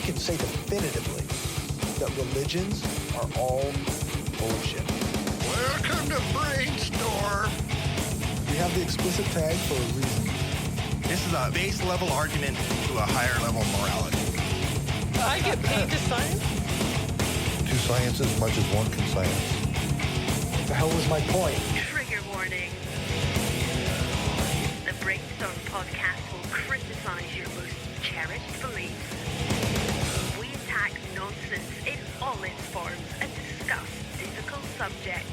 can say definitively that religions are all bullshit. Welcome to Brainstorm. We have the explicit tag for a reason. This is a base level argument to a higher level morality. I get paid to science? Two science as much as one can science. What the hell was my point? Trigger warning. The Brainstorm podcast will criticize your most cherished beliefs. We attack nonsense in all its forms and discuss difficult subjects.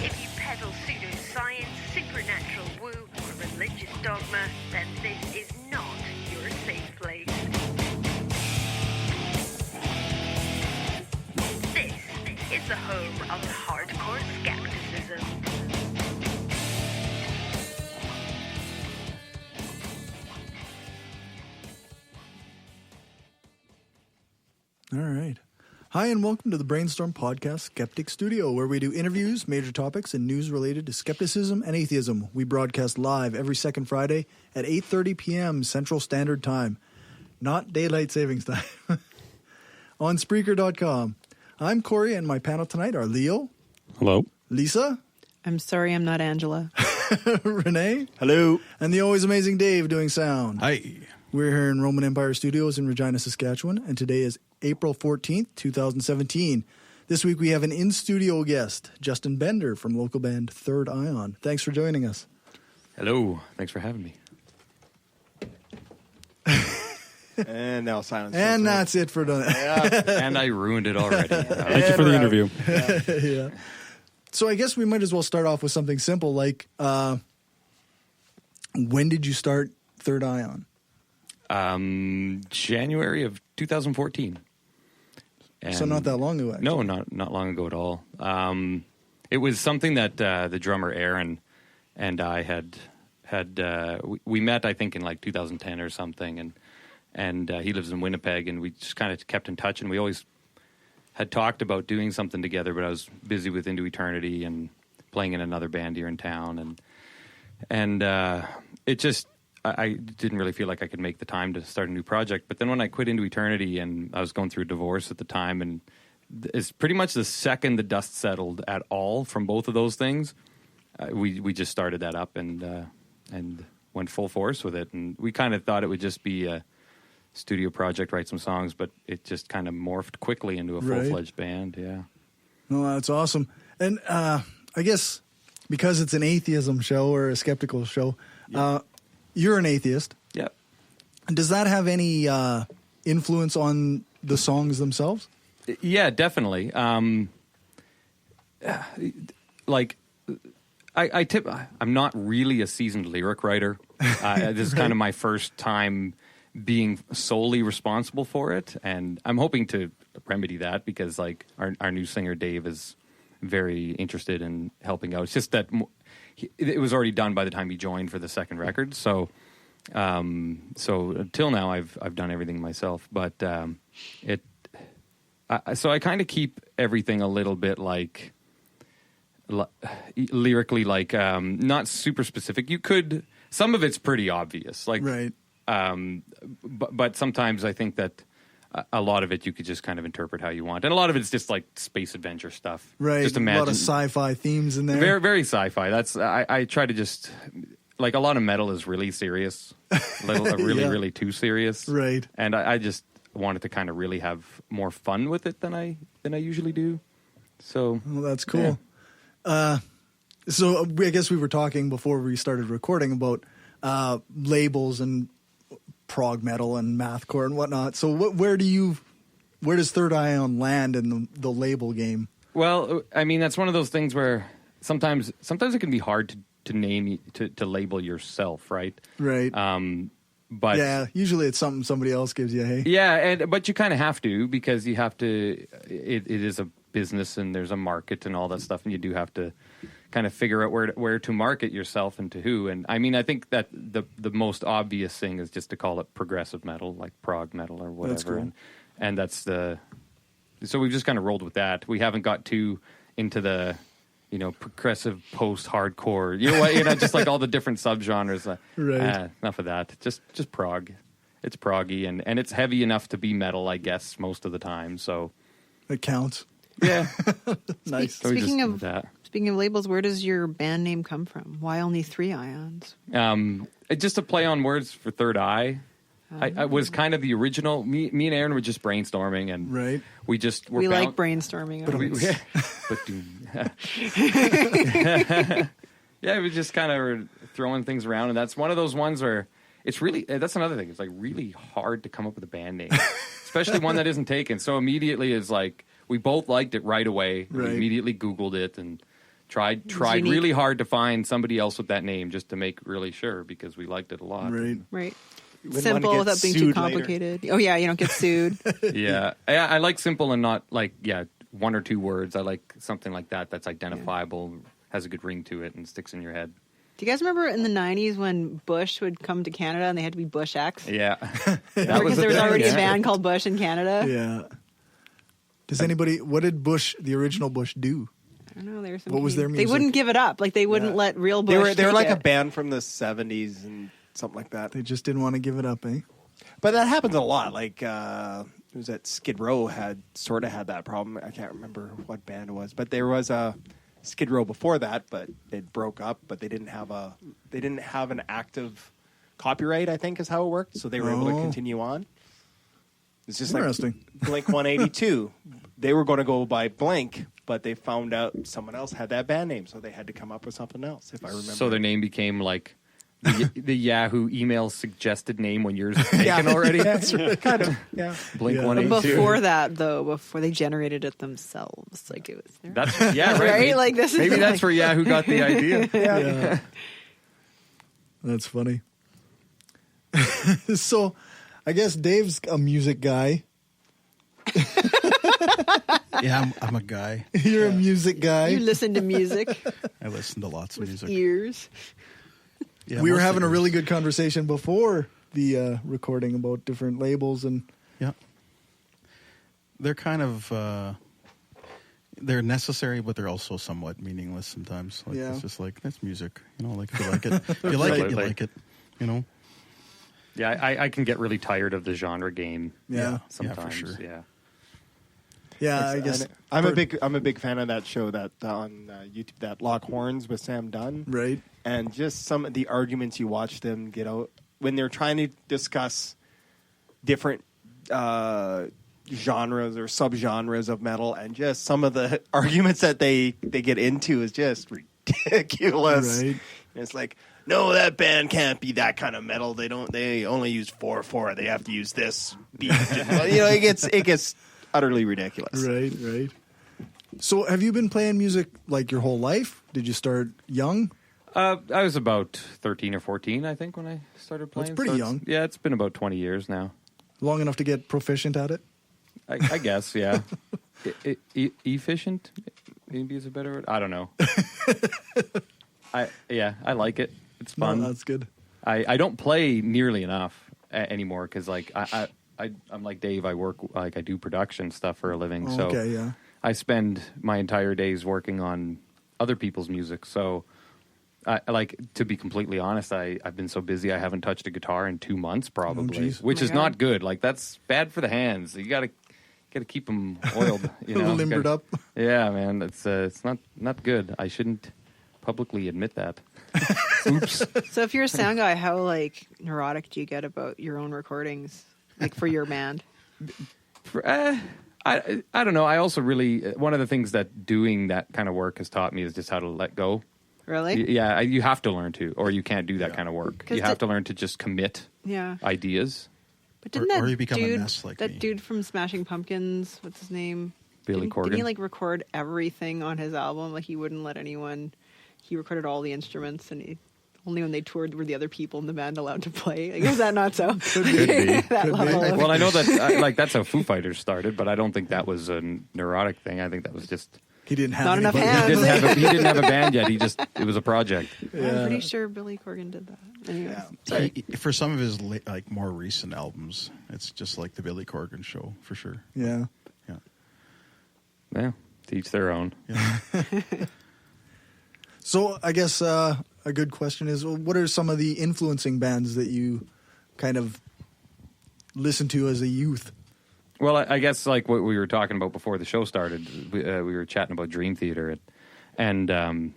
If you peddle pseudoscience, supernatural woo, or religious dogma, then this is not your safe place. This is the home of hardcore skepticism. All right. Hi, and welcome to the Brainstorm Podcast Skeptic Studio, where we do interviews, major topics, and news related to skepticism and atheism. We broadcast live every second Friday at 8:30 p.m. Central Standard Time, not Daylight Savings Time, on Spreaker.com. I'm Corey, and my panel tonight are Leo. Hello. Lisa. I'm sorry I'm not Angela. Renee. Hello. And the always amazing Dave doing sound. Hi. We're here in Roman Empire Studios in Regina, Saskatchewan, and today is April 14th, 2017. This week we have an in-studio guest, Justin Bender from local band Third Ion. Thanks for joining us. Hello. Thanks for having me. And now silence. And that's it for tonight. And I ruined it already. Thank you for the interview. Yeah. So I guess we might as well start off with something simple, like when did you start Third Ion? January of 2014. And So not that long ago, actually. No, not long ago at all. It was something that the drummer Aaron and I had we met, I think, in like 2010 or something, and he lives in Winnipeg, and we just kind of kept in touch, and we always had talked about doing something together, but I was busy with Into Eternity and playing in another band here in town, and it just, I didn't really feel like I could make the time to start a new project. But then when I quit Into Eternity, and I was going through a divorce at the time, and it's pretty much the second the dust settled at all from both of those things, we just started that up and went full force with it. And we kind of thought it would just be a studio project, write some songs, but it just kind of morphed quickly into a full-fledged band. Yeah. Well, that's awesome. And I guess because it's an atheism show or a skeptical show, you're an atheist. Yeah. Does that have any influence on the songs themselves? Yeah, definitely. Like, I'm not really a seasoned lyric writer. This is kind of my first time being solely responsible for it, and I'm hoping to remedy that because, like, our new singer Dave is very interested in helping out. It's just that it was already done by the time he joined for the second record, so until now I've done everything myself. But so I kind of keep everything a little bit like lyrically, like not super specific. You could, some of it's pretty obvious, like right. But sometimes I think that a lot of it you could just kind of interpret how you want, and a lot of it's just like space adventure stuff. Right, just imagine, a lot of sci-fi themes in there. Very, very sci-fi. That's I try to just, like, a lot of metal is really serious, really too serious. Right, and I just wanted to kind of really have more fun with it than I usually do. So, well, that's cool. Yeah. So I guess we were talking before we started recording about labels and prog metal and mathcore and whatnot. So where does Third Ion land in the label game? Well, I mean, that's one of those things where sometimes it can be hard to name, to label yourself, right? Right. But yeah, usually it's something somebody else gives you. Hey. Yeah, but you kind of have to, because you have to. It is a business, and there's a market and all that stuff, and you do have to kind of figure out where to market yourself and to who. And I mean, I think that the most obvious thing is just to call it progressive metal, like prog metal or whatever. That's cool. And that's so we've just kind of rolled with that. We haven't got too into the, progressive post-hardcore, just like all the different subgenres. Right. Enough of that. Just prog. It's proggy, and it's heavy enough to be metal, I guess, most of the time. So It counts. yeah, Nice. So we Speaking just of- did that. Speaking of labels, where does your band name come from? Why only 3 ions? Just a play on words for third eye. I was kind of the original. Me and Aaron were just brainstorming, and Right. we just were We like brainstorming. Yeah, we just kind of were throwing things around, and that's one of those ones where it's really, that's another thing. It's like really hard to come up with a band name, especially one that isn't taken. So immediately it's like, we both liked it right away. Right. We immediately Googled it and tried unique. really hard to find somebody else with that name just to make really sure, because we liked it a lot. Right. Right. wouldn't Simple wanna get without being too sued later. complicated. Oh, yeah, you don't get sued. Yeah. I like simple and not like, 1 or 2 words. I like something like that that's identifiable, has a good ring to it, and sticks in your head. Do you guys remember in the 90s when Bush would come to Canada and they had to be Bush X? Yeah. Because there was already a band called Bush in Canada? Yeah. Does anybody? What did Bush, the original Bush, do? I don't know. There was some What was their They music? wouldn't give it up. Like, they wouldn't let real Bush They were take like it. a band from the 70s and something like that. They just didn't want to give it up, eh? But that happens a lot. Like, it was that Skid Row had that problem. I can't remember what band it was, but there was a Skid Row before that, but it broke up. But they didn't have an active copyright, I think is how it worked. So they were able to continue on. It's just Interesting. like Blink 182. They were going to go by Blink, but they found out someone else had that band name, so they had to come up with something else. If I remember, So their name became like the Yahoo email suggested name when yours is taken already. kind of, yeah. Blink Yeah. 182. Before that, though, before they generated it themselves. Like, it was there. That's right. Right? Maybe, Like, this is maybe that's like- where Yahoo got the idea. Yeah. That's funny. So, I guess Dave's a music guy. Yeah, I'm a guy. You're a music guy. You listen to music I listen to lots of with music. ears. Yeah, we were mostly having a ears. really good conversation before the recording about different labels and Yeah. They're kind of they're necessary, but they're also somewhat meaningless sometimes. Like, Yeah. it's just like, that's music. You know, like, if you like it, if you like it, you Absolutely. like it. You know? Yeah, I can get really tired of the genre game. Yeah. Sometimes. sure. Yeah. yeah, I guess I'm a big fan of that show that on YouTube, that Lock Horns with Sam Dunn, right. and just some of the arguments you watch them get out when they're trying to discuss different genres or subgenres of metal, and just some of the arguments that they get into is just ridiculous. Right. And it's like, no, that band can't be that kind of metal. They only use 4/4. They have to use this beat. It gets utterly ridiculous. Right. So, have you been playing music like your whole life? Did you start young? I was about 13 or 14, I think, when I started playing. That's pretty it's- young. Yeah, it's been about 20 years now. Long enough to get proficient at it? I guess, yeah. Efficient, maybe is a better word. I don't know. I like it. It's fun. No, that's good. I don't play nearly enough anymore because like I'm like Dave. I work like I do production stuff for a living. So Okay, yeah. I spend my entire days working on other people's music. So I like, to be completely honest, I've been so busy I haven't touched a guitar in 2 months probably, geez. which Oh my is God. not good. Like that's bad for the hands. You gotta keep them oiled. You know, Limbered up. Yeah, man, it's not good. I shouldn't publicly admit that. Oops. So if you're a sound guy, how like neurotic do you get about your own recordings, like for your band? I don't know. I also really, one of the things that doing that kind of work has taught me is just how to let go. Really? Yeah, you have to learn to, or you can't do that kind of work. 'Cause You have to learn to just commit Yeah. ideas. But didn't Or that you become a dude, mess like that me. dude from Smashing Pumpkins, what's his name? Billy Didn't he Corgan. like record everything on his album? Like he wouldn't let anyone. He recorded all the instruments, and only when they toured were the other people in the band allowed to play. Like, is that not so? Could be. That level of- Well, I know that like that's how Foo Fighters started, but I don't think that was a neurotic thing. I think that was just He didn't have Not enough anybody. hands. he didn't have a band yet. It was a project. I'm pretty sure Billy Corgan did that. Anyways. For some of his like more recent albums, it's just like the Billy Corgan show for sure. Yeah. Yeah. Yeah, to each their own. Yeah. So I guess a good question is, what are some of the influencing bands that you kind of listened to as a youth? Well, I guess like what we were talking about before the show started, we were chatting about Dream Theater, and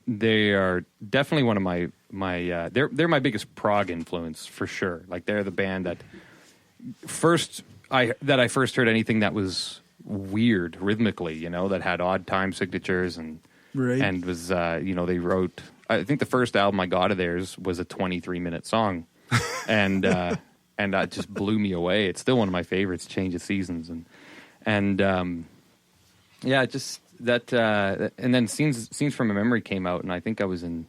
they are definitely one of my they're my biggest prog influence for sure. Like they're the band that I first heard anything that was weird rhythmically, you know, that had odd time signatures and was they wrote. I think the first album I got of theirs was a 23-minute song, and that just blew me away. It's still one of my favorites, Change of Seasons, and just that. And then Scenes from a Memory came out, and I think I was in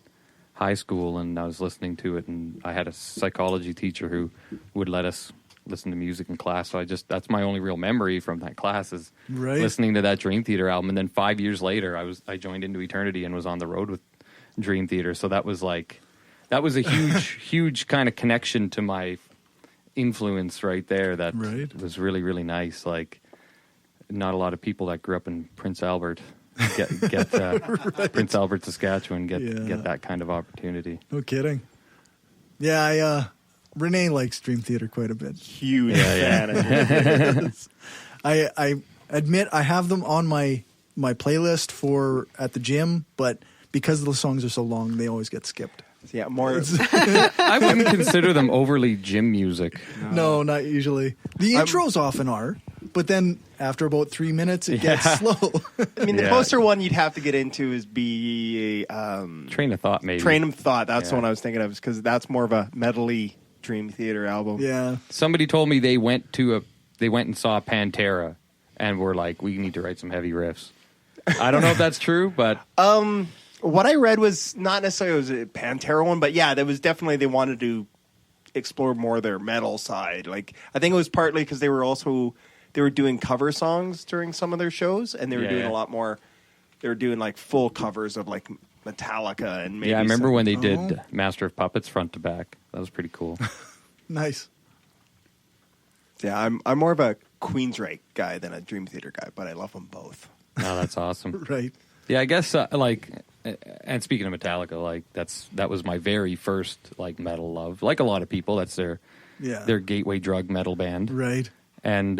high school, and I was listening to it, and I had a psychology teacher who would let us listen to music in class. So that's my only real memory from that class is listening to that Dream Theater album. And then 5 years later, I joined Into Eternity and was on the road with Dream Theater. So that was a huge, huge kind of connection to my influence right there. That was really, really nice. Like not a lot of people that grew up in Prince Albert get Prince Albert, Saskatchewan, get that kind of opportunity. No kidding. Yeah, Renee likes Dream Theater quite a bit. Huge fan of Dream Theater. I admit I have them on my playlist for at the gym, but because the songs are so long, they always get skipped. Yeah, more. I wouldn't consider them overly gym music. No, not usually. The intros often are, but then after about 3 minutes, it gets slow. I mean, the closer one you'd have to get into is Train of Thought, maybe. Train of Thought. That's the one I was thinking of, because that's more of a metal-y Dream Theater album. Yeah. Somebody told me they went and saw Pantera and were like, we need to write some heavy riffs. I don't know if that's true, but what I read was not necessarily it was a Pantera one, but yeah, there was definitely they wanted to explore more their metal side. Like I think it was partly because they were doing cover songs during some of their shows, and they were doing a lot more. They were doing like full covers of like Metallica and maybe. I remember when they did Master of Puppets front to back. That was pretty cool. Nice. Yeah, I'm more of a Queensryche guy than a Dream Theater guy, but I love them both. Oh, that's awesome. Right. Yeah, I guess and speaking of Metallica, like that was my very first like metal love. Like a lot of people, that's their gateway drug metal band. Right. And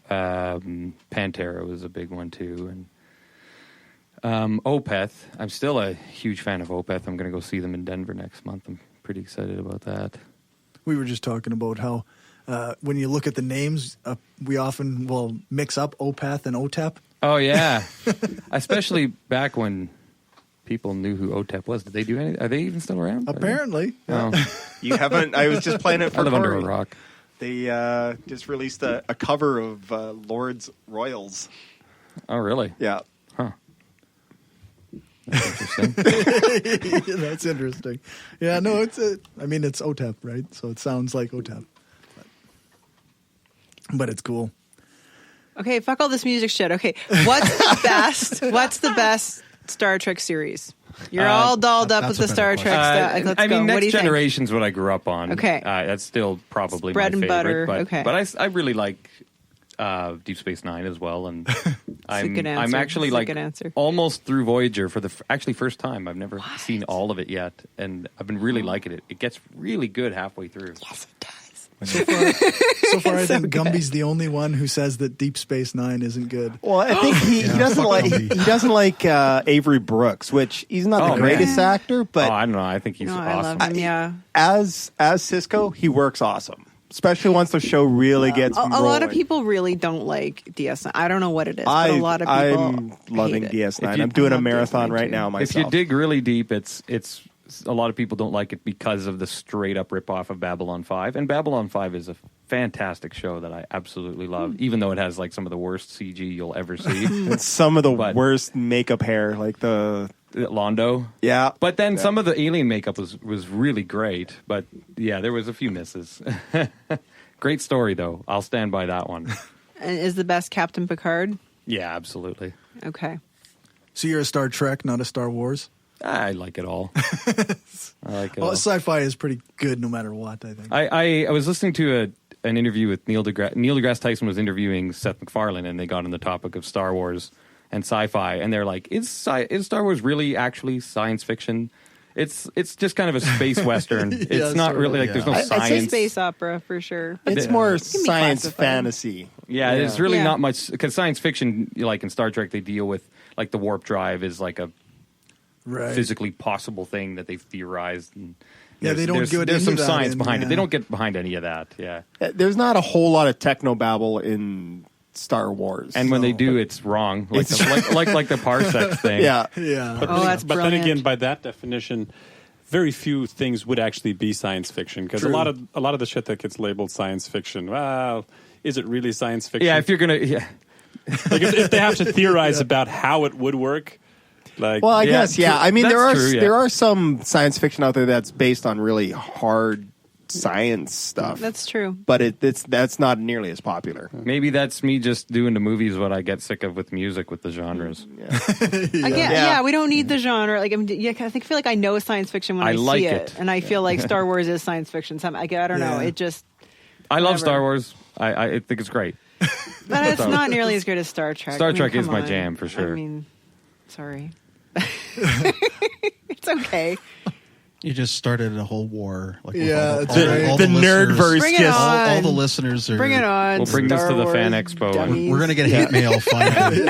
Pantera was a big one too, and Opeth. I'm still a huge fan of Opeth. I'm going to go see them in Denver next month. I'm pretty excited about that. We were just talking about how when you look at the names, we often will mix up Opeth and OTEP. Oh, yeah. Especially back when people knew who OTEP was. Did they do anything? Are they even still around? Apparently. Oh. You haven't? I was just playing it for I live under a Corey. rock. They just released a cover of Lord's Royals. Oh, really? Yeah. Huh. That's interesting. That's interesting. Yeah, no, it's OTEP, right? So it sounds like OTEP. But it's cool. Okay, fuck all this music shit. Okay, what's the best Star Trek series? You're all dolled up with the Star Trek stuff. Let's go. Next What do you Generation's what I grew up on. Okay. That's still probably Bread my and favorite. butter. But, Okay. But I really like Deep Space Nine as well. And I'm good answer. actually It's a like good answer. almost through Voyager for the first time. I've never seen all of it yet. And I've been really liking it. It gets really good halfway through. Yes, it does. So far, I think Gumby's the only one who says that Deep Space Nine isn't good. Well, I think he doesn't like Avery Brooks, which he's not the greatest actor, but I don't know. I think he's awesome. I love him, yeah. As Cisco, he works awesome. Especially once the show really gets a rolling. lot of people really don't like DS9. I don't know what it is, but a lot of people I'm loving hate it. DS9. I'm doing a marathon DS9 right too. now myself. If you dig really deep, it's a lot of people don't like it because of the straight up ripoff of Babylon 5. And Babylon 5 is a fantastic show that I absolutely love, even though it has like some of the worst CG you'll ever see. And some of the worst makeup hair, like the Londo. Yeah. But then some of the alien makeup was really great. But yeah, there was a few misses. Great story though. I'll stand by that one. And is the best Captain Picard? Yeah, absolutely. Okay. So you're a Star Trek, not a Star Wars? I like it all. I like it all. Sci-fi is pretty good no matter what, I think. I was listening to an interview with Neil deGrasse Tyson was interviewing Seth MacFarlane, and they got on the topic of Star Wars and sci-fi, and they're like, is Star Wars really actually science fiction? It's just kind of a space western. It's Yeah, not sort of, really like there's no It's a science. space opera for sure. It's more be science classified. fantasy. Yeah, there's really Yeah. not much because science fiction, like in Star Trek, they deal with like the warp drive is like a Right. physically possible thing that they've theorized. And Yeah, they don't there's, get there's some into that science in- behind it. They yeah. don't get behind any of that. Yeah, There's not a whole lot of technobabble in Star Wars. and when they So- do, it's wrong. Like It's- the parsecs thing. yeah. Yeah. Oh, that's But brilliant. then again, by that definition, very few things would actually be science fiction because a True. lot of the shit that gets labeled science fiction, well, is it really science fiction? Yeah, if you're gonna, like if they have to theorize about how it would work, like Well, I Yeah, guess, yeah. true. I mean, That's there are true, yeah. there are some science fiction out there that's based on really hard science stuff. That's true. But that's not nearly as popular. maybe that's me just doing to movies what I get sick of with music with the genres. Again, yeah, we don't need the genre. Like, I mean, yeah, I feel like I know science fiction when I I like see it. and I feel like Star Wars is science fiction. I don't know. Yeah. It just, I love Whatever. Star Wars. I think it's great. but it's not nearly as good as Star Trek. Star I mean, Trek is come my on. jam, for sure. I mean, sorry, it's okay. You just started a whole war. Like with Yeah, all, it's all, right. all The listeners- nerdverse Bring it just on. all the listeners are. Bring it on. We'll bring this Star to the Wars Fan Expo and- dummies. We're going to get hate mail finally.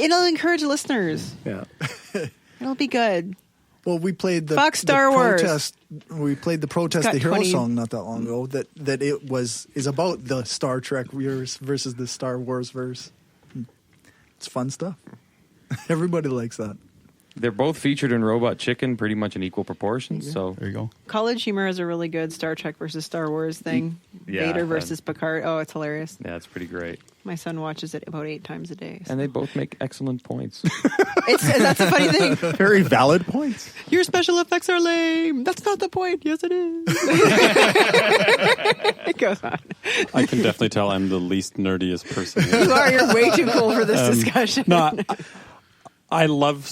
It'll encourage listeners. Yeah. It'll be good. Well, we played the Fuck Star Wars. protest. We played the protest Got the hero 20. song not that long ago. That it is about the Star Trek verse versus the Star Wars verse. It's fun stuff. Everybody likes that. They're both featured in Robot Chicken pretty much in equal proportions. So There you go. College Humor is a really good Star Trek versus Star Wars thing. Yeah, Vader versus Picard. Oh, it's hilarious. yeah, it's pretty great. My son watches it about 8 times a day. so- And they both make excellent points. That's a funny thing. Very valid points. Your special effects are lame. That's not the point. Yes, it is. It goes on. I can definitely tell I'm the least nerdiest person. You are. You're way too cool for this discussion. No, I love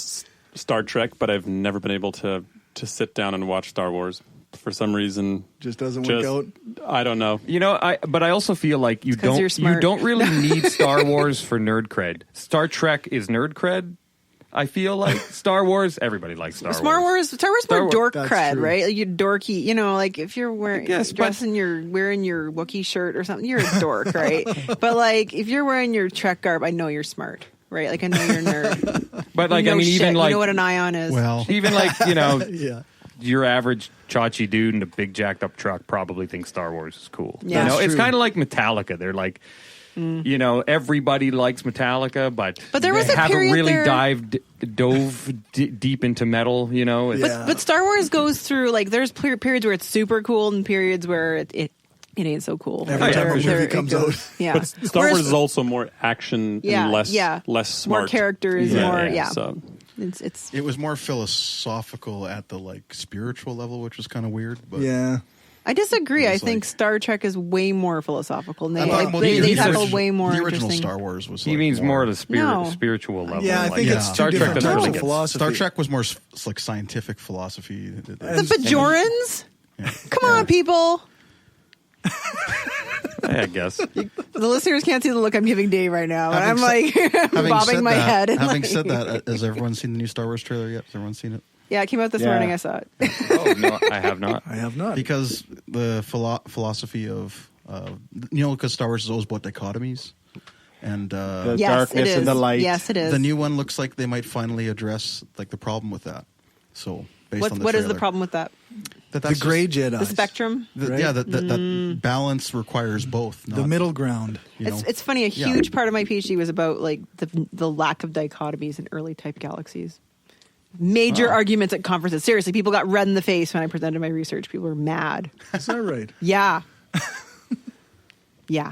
Star Trek, but I've never been able to sit down and watch Star Wars for some reason. Just doesn't work out. I don't know. You know, but I also feel like you 'cause you're smart. don't really need Star Wars for nerd cred. Star Trek is nerd cred. I feel like Star Wars, everybody likes Star Wars. Star Wars Star more Wars- dork that's cred, true. right? Like you dorky, like if you're wearing guess, wearing your Wookiee shirt or something, you're a dork, right? But like if you're wearing your Trek garb, I know you're smart, right? Like I know you're a nerd. But like, You know I mean, shit. even like, you know what an ion is. Well, even like, Yeah. your average chachi dude in a big jacked up truck probably thinks Star Wars is cool. Yeah. You know, That's it's true. kind of like Metallica. They're like, everybody likes Metallica, but There was they a haven't period really there- dove deep into metal. You know, It's- Yeah. But Star Wars goes through like there's periods where it's super cool and periods where it ain't so cool. Every time a movie it comes goes- out. Yeah. But Star Whereas- Wars is also more action Yeah, and less yeah. smart. more characters, more yeah. So It's it was more philosophical at the spiritual level, which was kind of weird. But Yeah. I disagree. It I was think like- Star Trek is way more philosophical. And I they, thought, like, well, they, the- they the tackle original- way more The original interesting. Star Wars was. he like means more the No. spiritual level. Yeah, I like, think yeah. it's two Star Trek different doesn't types really of get- philosophy. Star Trek was more like scientific philosophy. The Bajorans? Come on, people. I guess. The listeners can't see the look I'm giving Dave right now. And I'm Having like bobbing my head. And Having like- said that, has everyone seen the new Star Wars trailer yet? Has everyone seen it? Yeah, it came out this Yeah. morning. I saw it. Oh no, I have not. I have not. Because the philosophy of because Star Wars is always about dichotomies, and The Yes, darkness it is. and the light. Yes, it is. the new one looks like they might finally address the problem with that. So based on the What is the trailer. problem with that? That the that's gray just- Jedi. The spectrum? the- right? Yeah, that balance requires both. The not, middle ground. you know. It's funny. A Yeah. huge part of my PhD was about like the lack of dichotomies in early type galaxies. Major arguments at conferences. Seriously, people got red in the face when I presented my research. People were mad. Is that right? Yeah. Yeah.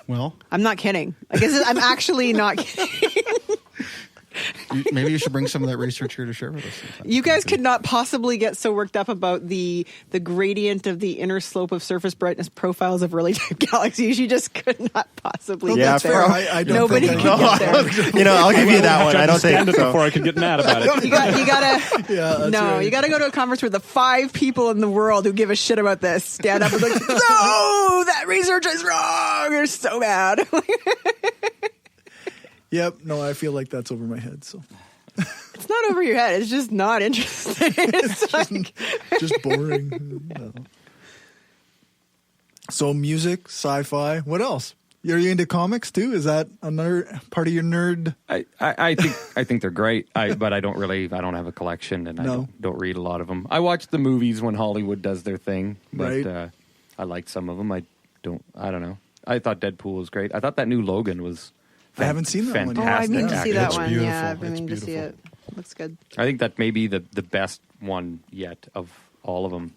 Well, I'm not kidding. I guess I'm actually not kidding. maybe you should bring some of that research here to share with us. sometime. You guys could not possibly get so worked up about the gradient of the inner slope of surface brightness profiles of early type galaxies. You just could not possibly Well, get that's there. fair. I don't Nobody think could I- get there. I'll give you that one. I don't stand think it so. before I could get mad about it. You gotta Yeah, that's right. you gotta go to a conference where the 5 people in the world who give a shit about this stand up and be like, no, that research is wrong. They're so mad. Yep. No, I feel like that's over my head. So It's not over your head. It's just not interesting. It's like, Just boring. No. So music, sci-fi. What else? Are you into comics too? Is that another part of your nerd? I think they're great. But I don't have a collection, and I don't read a lot of them. I watch the movies when Hollywood does their thing, but Right. I like some of them. I don't know. I thought Deadpool was great. I thought that new Logan was. I haven't seen that one yet. oh, I mean to see that It's one. beautiful. Yeah, I've been It's meaning to see beautiful. it. Looks good. I think that may be the best one yet of all of them,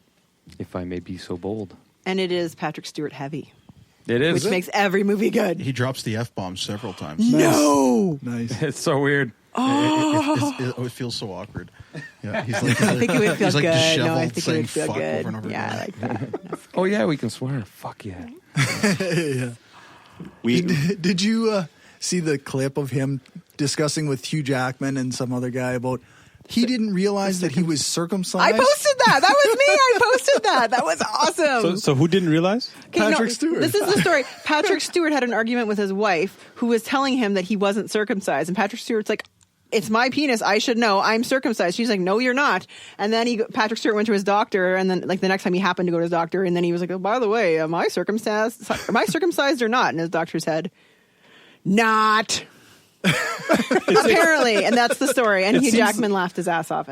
if I may be so bold. And it is Patrick Stewart heavy, It is. which makes every movie good. He drops the F-bomb several times. No! Nice. It's so weird. It feels so awkward. Yeah, he's like, I think it would feel he's like good. disheveled, No, I think it saying would feel fuck good. over and over Yeah, I again. like that. Oh yeah, we can swear. Fuck yeah. Yeah. We Did you see the clip of him discussing with Hugh Jackman and some other guy about he didn't realize that he was circumcised? I posted that. That was me. I posted that. That was awesome. So who didn't realize? Okay, Patrick Stewart. This is the story. Patrick Stewart had an argument with his wife who was telling him that he wasn't circumcised. And Patrick Stewart's like, it's my penis. I should know. I'm circumcised. She's like, no, you're not. And then Patrick Stewart went to his doctor. And then like the next time he happened to go to his doctor. And then he was like, oh, by the way, am I circumcised? Am I circumcised or not? And his doctor said, not. Apparently. And that's the story. And Hugh Jackman laughed his ass off.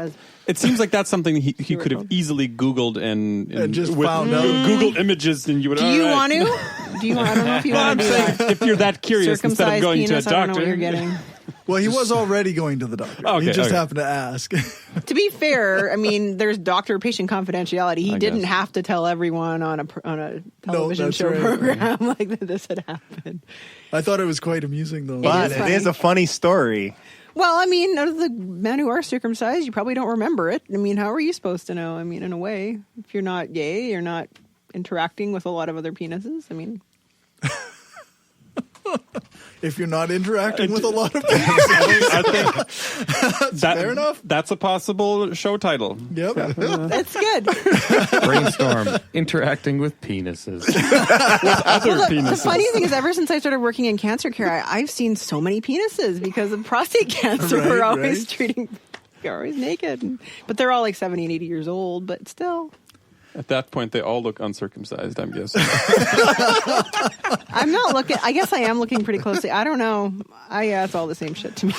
It seems like that's something he could have easily Googled and just with found out. Google images, and you would. Do you all right. want to? Do you want? I don't know if you Well, want I'm to do saying that. if you're that curious, instead of Circumcised going penis, to a I don't know doctor, what you're getting. Well, he was already going to the doctor. Okay, he just okay. happened to ask. To be fair, I mean, there's doctor-patient confidentiality. He I didn't guess. have to tell everyone on a television that's show right. program like that this had happened. I thought it was quite amusing, though. but is it is funny. a funny story. Well, I mean, out of the men who are circumcised, you probably don't remember it. I mean, how are you supposed to know? I mean, in a way, if you're not gay, you're not interacting with a lot of other penises. I mean, If you're not interacting with a lot of people. I think that, fair enough. That's a possible show title. Yep. it's good. Brainstorm. Interacting with penises. Other The penises. funny thing is, ever since I started working in cancer care, I've seen so many penises because of prostate cancer. Right, We're always right. treating, they're always naked. But they're all like 70 and 80 years old, but still. At that point, they all look uncircumcised, I'm guessing. I'm not looking, I guess I am looking pretty closely. I don't know. It's all the same shit to me.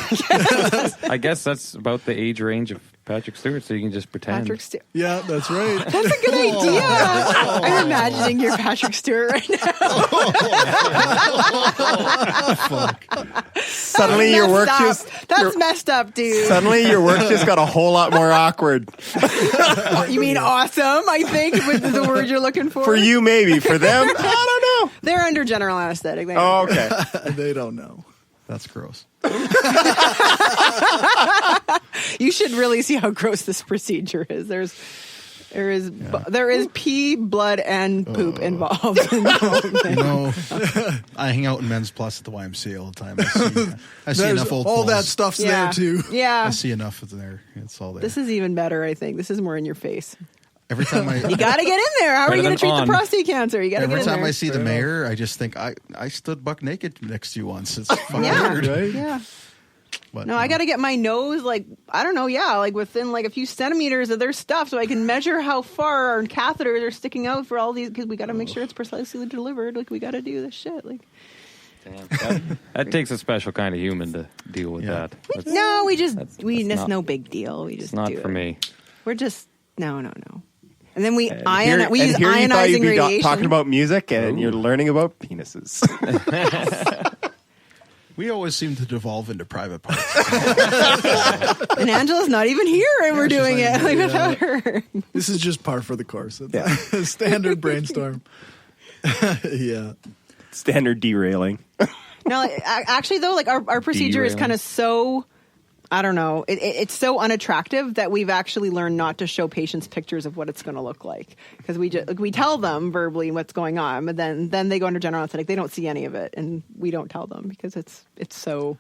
I guess that's about the age range of Patrick Stewart, so you can just pretend. Patrick Stewart. Yeah, that's right. That's a good idea. I'm imagining you're Patrick Stewart right now. Suddenly your work just That's messed up, dude. suddenly your work just got a whole lot more awkward. You mean awesome, I think, with the word you're looking for? For you, maybe. For them, I don't know. They're under general anesthetic. Oh, okay. They don't know. That's gross. You should really see how gross this procedure is. There is pee, blood, and poop involved in the whole thing. You know, I hang out in Men's Plus at the YMCA all the time. I see There's enough old all that clothes. stuff's Yeah. there, too. I Yeah. see enough of there. It's all there. This is even better, I think. This is more in your face. Every time I You got to get in there. How are Better you going than to treat on. the prostate cancer? You got to get every in time there. I see the mayor, I just think I stood buck naked next to you once. It's fucking Yeah. weird. Right? Yeah. But, No, I got to get my nose, like, I don't know, like within like a few centimeters of their stuff so I can measure how far our catheters are sticking out for all these, because we got to make sure it's precisely delivered. Like, we got to do this shit. Like, Damn, that takes a special kind of human to deal with Yeah. that. That's, no, that's it's not- no big deal. We just it's not do for it. me. We're just, no. And then we Here- use here you thought you'd ionizing be radiation. talking about music, and you're learning about penises. we always seem to devolve into private parts. And Angela's not even here, and we're she's doing not it even like here, without her. This is just par for the course. It's Yeah. a standard brainstorm. Yeah. Standard derailing. No, actually, though, like our procedure is Derailing. kind of so, I don't know, it's so unattractive that we've actually learned not to show patients pictures of what it's going to look like, because we tell them verbally what's going on, but then they go under general anesthetic. They don't see any of it, and we don't tell them because it's so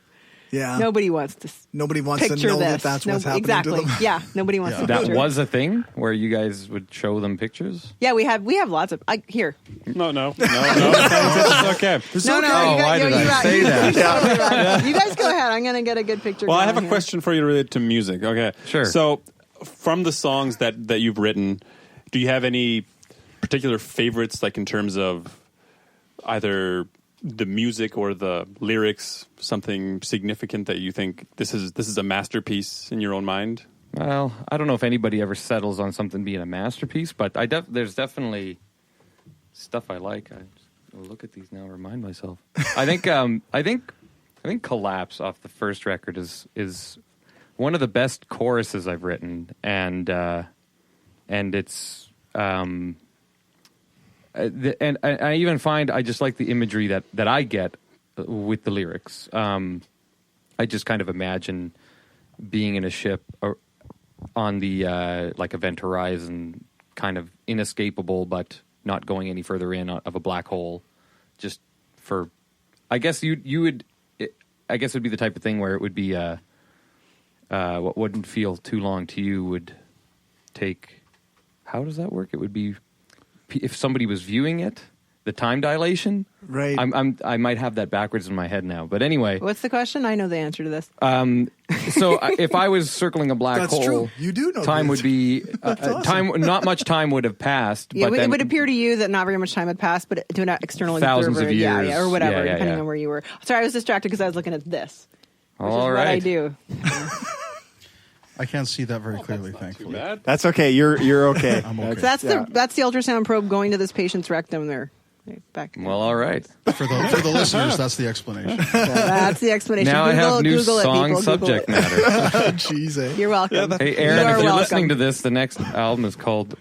Yeah. Nobody wants to Nobody wants to picture know this. that that's what's happening exactly. to them. Yeah, nobody wants to That picture. was a thing where you guys would show them pictures. Yeah, we have lots of here. No. It's okay. No, Oh, why did I say that? You guys go ahead. I'm gonna get a good picture. Well, I have a going here. question for you related to music. Okay, Sure. So, from the songs that you've written, do you have any particular favorites, like in terms of either the music or the lyrics? Something significant that you think this is a masterpiece in your own mind? Well, I don't know if anybody ever settles on something being a masterpiece, but there's definitely stuff I like. I'll look at these now and remind myself. I think Collapse off the first record is one of the best choruses I've written, and it's and I even find I just like the imagery that I get with the lyrics. I just kind of imagine being in a ship or on the like Event Horizon, kind of inescapable, but not going any further in of a black hole. Just for, I guess you would. I guess it would be the type of thing where it would be what wouldn't feel too long to you would take. How does that work? It would be if somebody was viewing it, the time dilation. Right. I might have that backwards in my head now, but anyway. What's the question? I know the answer to this. So if I was circling a black That's hole, true. You do know time the would be awesome. time. Not much time would have passed. Yeah, but it then, would appear to you that not very much time had passed, but to an external Thousands observer, of years. yeah, or whatever, Yeah, depending yeah. on where you were. Sorry, I was distracted because I was looking at this, which All is right. what I do. I can't see that very clearly, thankfully. That's okay. You're okay. I'm okay. So that's the ultrasound probe going to this patient's rectum there. Right, back. Well, all right. For the listeners, that's the explanation. That's the explanation. Now I have new Google song it, people. subject Google matter. Oh, jeez, eh? it. You're welcome. Hey, You Aaron, are if you're welcome. listening to this, the next album is called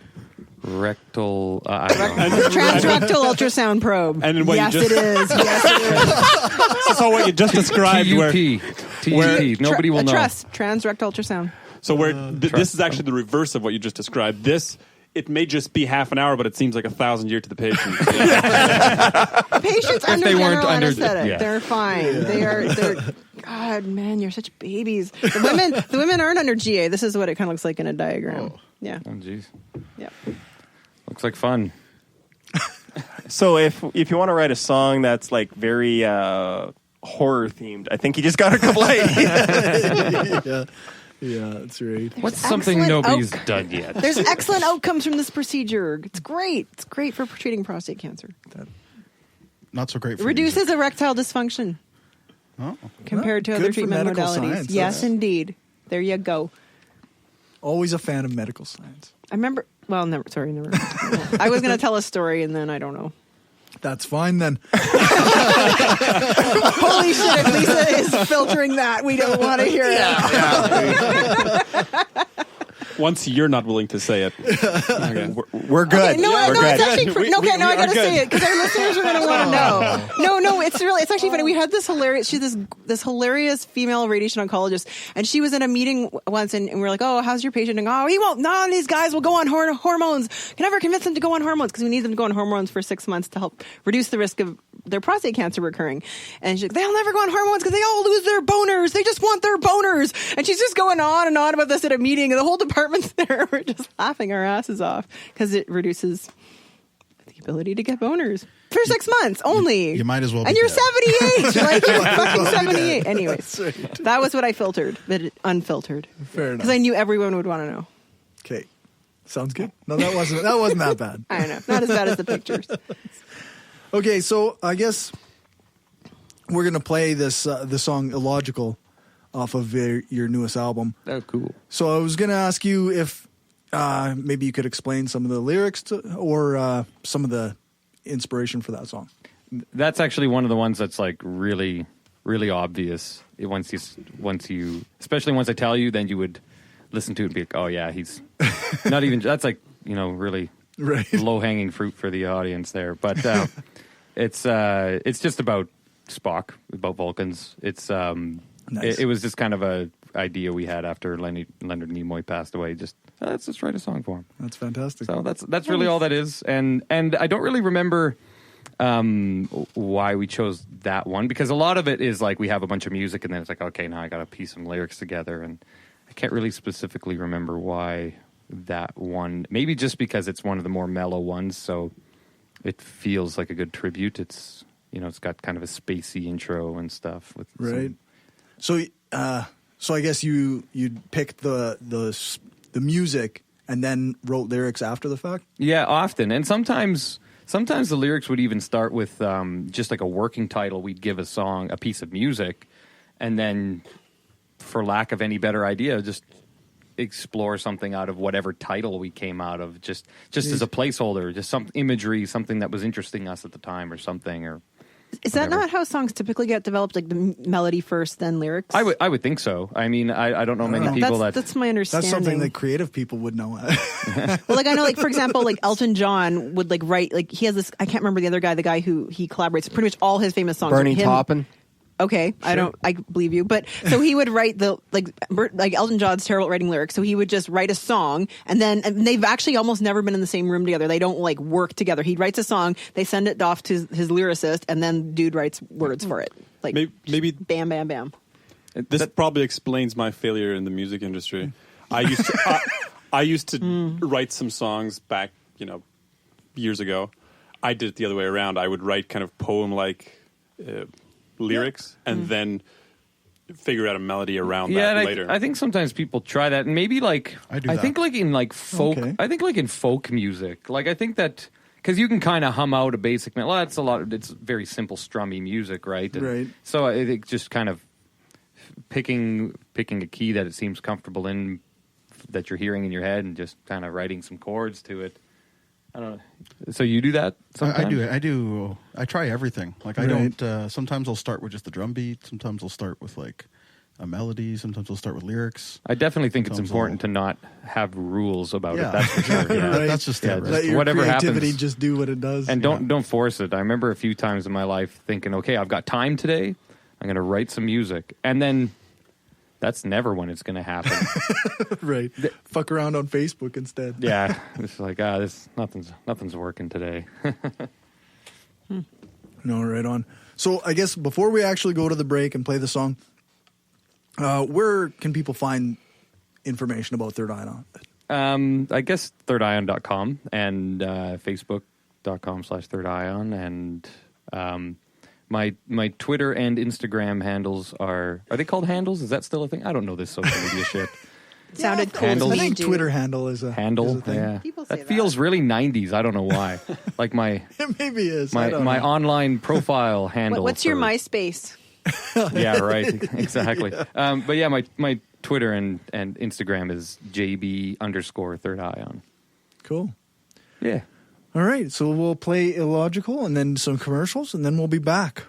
Rectal. I don't know. Transrectal ultrasound probe. And then what you yes, just- it is. Yes, it is. So what you just described, where TUP. Nobody will know. Trust. Transrectal ultrasound. this is actually the reverse of what you just described. It may just be half an hour, but it seems like 1,000 years to the patient. Patients under they weren't general under- anesthetic, yeah. they're fine. They're. God, man, you're such babies. The women aren't under GA. This is what it kind of looks like in a diagram. Yeah. Oh, jeez. Yeah. Looks like fun. So if you want to write a song that's like very horror themed, I think you just got a couple ideas. Yeah, that's right. What's something excellent nobody's done yet? There's excellent outcomes from this procedure. It's great. It's great for treating prostate cancer. Not so great It for reduces music. erectile dysfunction Oh. compared to Good other for treatment medical modalities. science. Yes, That's- indeed. There you go. Always a fan of medical science. I remember. Well, never. Sorry, never. I was going to tell a story, and then I don't know. That's fine then. Holy shit! If Lisa is filtering that, we don't want to hear it. Once you're not willing to say it. Okay. We're good. Okay, no, We're no, good. it's actually We no. I are gotta good. say it because our listeners are gonna want to know. No, it's actually funny. We had this hilarious. She's this hilarious female radiation oncologist, and she was in a meeting once, and we were like, "Oh, how's your patient?" And he won't. None of these guys will go on hormones. Can never convince them to go on hormones because we need them to go on hormones for 6 months to help reduce the risk of their prostate cancer recurring. And she's like, they'll never go on hormones because they all lose their boners. They just want their boners. And she's just going on and on about this at a meeting, and the whole department's there. We're just laughing our asses off because it reduces the ability to get boners for 6 months only. You might as well be And you're dead. 78. Like, you're fucking 78. Anyways, that was what I filtered, but unfiltered. Fair enough. Because I knew everyone would want to know. Okay. Sounds good. No, that wasn't that bad. I know. Not as bad as the pictures. Okay, so I guess we're gonna play this the song "Illogical" off of your newest album. Oh, cool. So I was gonna ask you if maybe you could explain some of the lyrics or some of the inspiration for that song. That's actually one of the ones that's like really, really obvious. Once you, especially once I tell you, then you would listen to it and be like, oh yeah, he's not even. That's like really Right. low hanging fruit for the audience there. But it's just about Spock, about Vulcans. It's Nice. it was just kind of a idea we had after Leonard Nimoy passed away. Just let's just write a song for him. That's fantastic. So that's really all that is. And I don't really remember why we chose that one, because a lot of it is like we have a bunch of music and then it's like, okay, now I got to piece some lyrics together, and I can't really specifically remember why that one. Maybe just because it's one of the more mellow ones, so it feels like a good tribute. It's, you know, it's got kind of a spacey intro and stuff with right. So I guess you picked the music and then wrote lyrics after the fact. Yeah, often, and sometimes the lyrics would even start with just like a working title. We'd give a song, a piece of music, and then, for lack of any better idea, just explore something out of whatever title we came out of, just as a placeholder, just some imagery, something that was interesting us at the time, or something, or. Is that not how songs typically get developed? Like the melody first, then lyrics? I would think so. I mean, I don't know many people that's my understanding. That's something that creative people would know. Well, like I know, like for example, like Elton John would like write, like he has this. I can't remember the other guy, the guy who he collaborates. Pretty much all his famous songs. Bernie are him. Taupin. Okay, sure. I believe you, but so he would write the like Elton John's terrible at writing lyrics, so he would just write a song, and they've actually almost never been in the same room together. They don't like work together. He writes a song, they send it off to his lyricist, and then dude writes words for it. Like maybe bam, bam, bam. This probably explains my failure in the music industry. I used to write some songs back, years ago. I did it the other way around. I would write kind of poem-like lyrics and then figure out a melody around that later. I think sometimes people try that, and maybe like I think like in like folk. Okay. I think like in folk music, like I think that because you can kind of hum out a basic melody. Well, that's a lot. It's very simple, strummy music, right? And right. So I think just kind of picking a key that it seems comfortable in, that you're hearing in your head, and just kind of writing some chords to it. I don't know. So you do that sometimes? I do. I try everything. Like I don't. Sometimes I'll start with just the drum beat. Sometimes I'll start with like a melody. Sometimes I'll start with lyrics. I definitely think it's important to not have rules about it. That's for sure. Yeah. Right. That's just it. Let your whatever creativity happens, just do what it does, and don't force it. I remember a few times in my life thinking, okay, I've got time today. I'm going to write some music, and then. That's never when it's going to happen. Right. Fuck around on Facebook instead. Yeah. It's like, nothing's working today. No, right on. So I guess before we actually go to the break and play the song, where can people find information about Third Ion? I guess thirdion.com and facebook.com/Third Ion, and my Twitter and Instagram handles are they called handles? Is that still a thing? I don't know this social media shit. Sounded cool. Handles. I think Twitter handle is a handle. thing. Yeah, people say that feels really 90s. I don't know why. Like my it maybe is my online profile handle. What's your MySpace? Yeah, right. Exactly. Yeah. But yeah, my Twitter and Instagram is JB_Third Ion. Cool. Yeah. All right, so we'll play Illogical and then some commercials, and then we'll be back.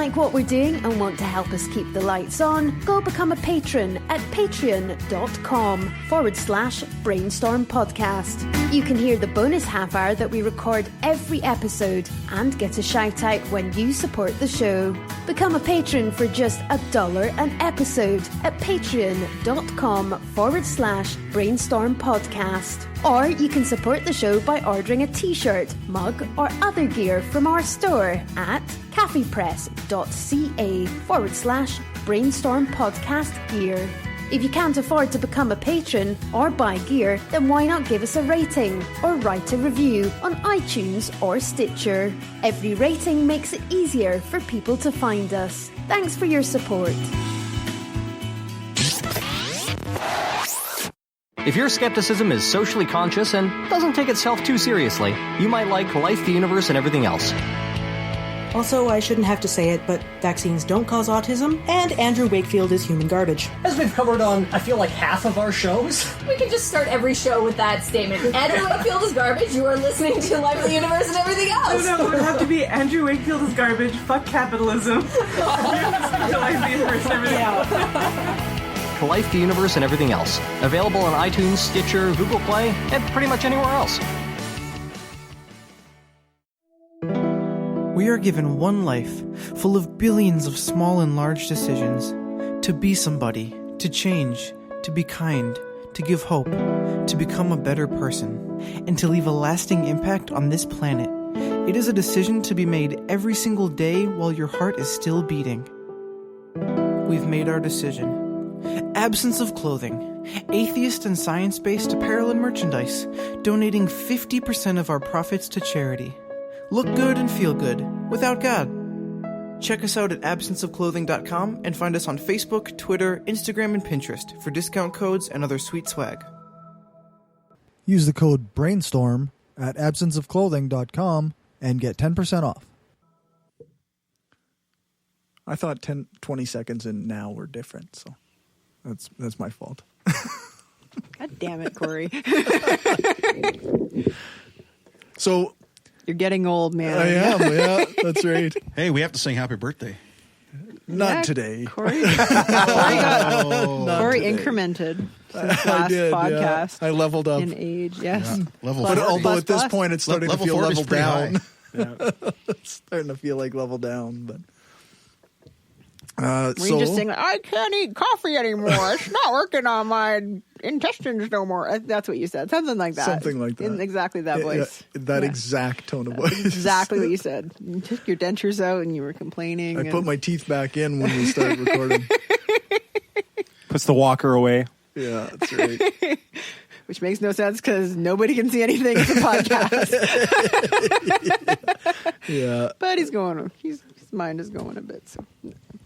like what we're doing and want to help us keep the lights on, go become a patron at patreon.com/brainstorm podcast. You can hear the bonus half hour that we record every episode and get a shout out when you support the show. Become a patron for just $1 an episode at patreon.com/brainstorm podcast. Or you can support the show by ordering a t-shirt, mug or other gear from our store at caffeepress.ca/brainstorm podcast gear. If you can't afford to become a patron or buy gear, then why not give us a rating or write a review on iTunes or Stitcher? Every rating makes it easier for people to find us. Thanks for your support. If your skepticism is socially conscious and doesn't take itself too seriously, you might like Life, the Universe, and Everything Else. Also, I shouldn't have to say it, but vaccines don't cause autism, and Andrew Wakefield is human garbage. As we've covered on, I feel like half of our shows. We can just start every show with that statement. Andrew Wakefield is garbage. You are listening to Life, the Universe, and Everything Else. No, it would have to be Andrew Wakefield is garbage. Fuck capitalism. You're listening to Life, the Universe, and Everything Else. Life, the Universe, and Everything Else. Available on iTunes, Stitcher, Google Play, and pretty much anywhere else. We are given one life, full of billions of small and large decisions. To be somebody, to change, to be kind, to give hope, to become a better person, and to leave a lasting impact on this planet. It is a decision to be made every single day while your heart is still beating. We've made our decision. Absence of clothing. Atheist and science-based apparel and merchandise. Donating 50% of our profits to charity. Look good and feel good, without God. Check us out at absenceofclothing.com and find us on Facebook, Twitter, Instagram, and Pinterest for discount codes and other sweet swag. Use the code BRAINSTORM at absenceofclothing.com and get 10% off. I thought 20 seconds and now were different, so that's my fault. God damn it, Corey. So you're getting old, man. I am, yeah, that's right. Hey, we have to sing happy birthday. Not today. Corey incremented since last podcast. Yeah. I leveled up in age. Yes, yeah. Level. But although at this point it's starting to feel level down. Yeah. It's starting to feel like level down, but. Were you just saying, like, I can't eat coffee anymore. It's not working on my intestines no more. That's what you said. Something like that. Something like that. In exactly that voice. That exact tone of voice. Exactly what you said. You took your dentures out and you were complaining. I put my teeth back in when we started recording. Puts the walker away. Yeah, that's right. Which makes no sense because nobody can see anything. It's a podcast. Yeah. But his mind is going a bit. So.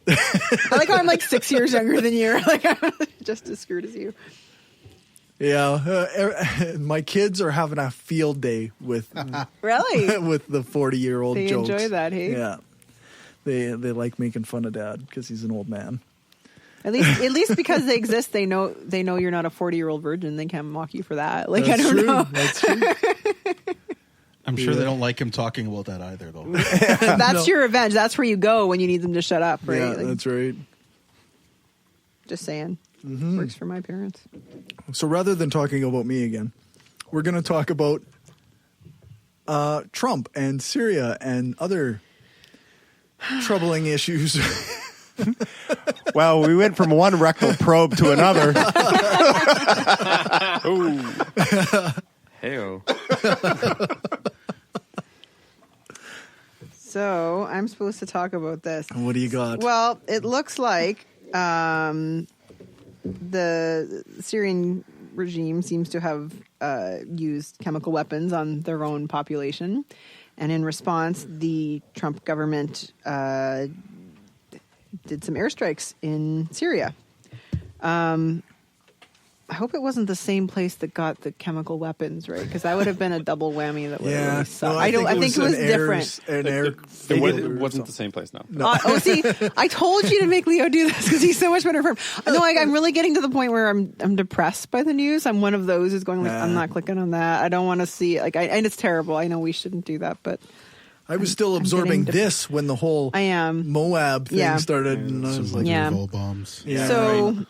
I like how I'm like 6 years younger than you. Like I'm just as screwed as you. Yeah, my kids are having a field day with really with the 40-year-old they jokes. Enjoy that, hey? Yeah, they like making fun of Dad because he's an old man. At least because they exist, they know you're not a 40-year-old virgin. They can't mock you for that. Like That's I don't true. know. That's true. I'm sure they don't like him talking about that either, though. That's your revenge. That's where you go when you need them to shut up, right? Yeah, like, that's right. Just saying. Mm-hmm. Works for my parents. So rather than talking about me again, we're going to talk about Trump and Syria and other troubling issues. Well, we went from one rectal probe to another. Hey-o. So I'm supposed to talk about this. What do you got? Well, it looks like the Syrian regime seems to have used chemical weapons on their own population. And in response, the Trump government did some airstrikes in Syria. I hope it wasn't the same place that got the chemical weapons, right? Because that would have been a double whammy that would have really sucked. No, I think it was different. It wasn't the same place, no. See, I told you to make Leo do this because he's so much better for him. No, I'm really getting to the point where I'm depressed by the news. I'm one of those who's going like, I'm not clicking on that. I don't want to see it. And it's terrible. I know we shouldn't do that, but I was still absorbing this when the whole Moab thing started. And I was like, bombs. Yeah. So,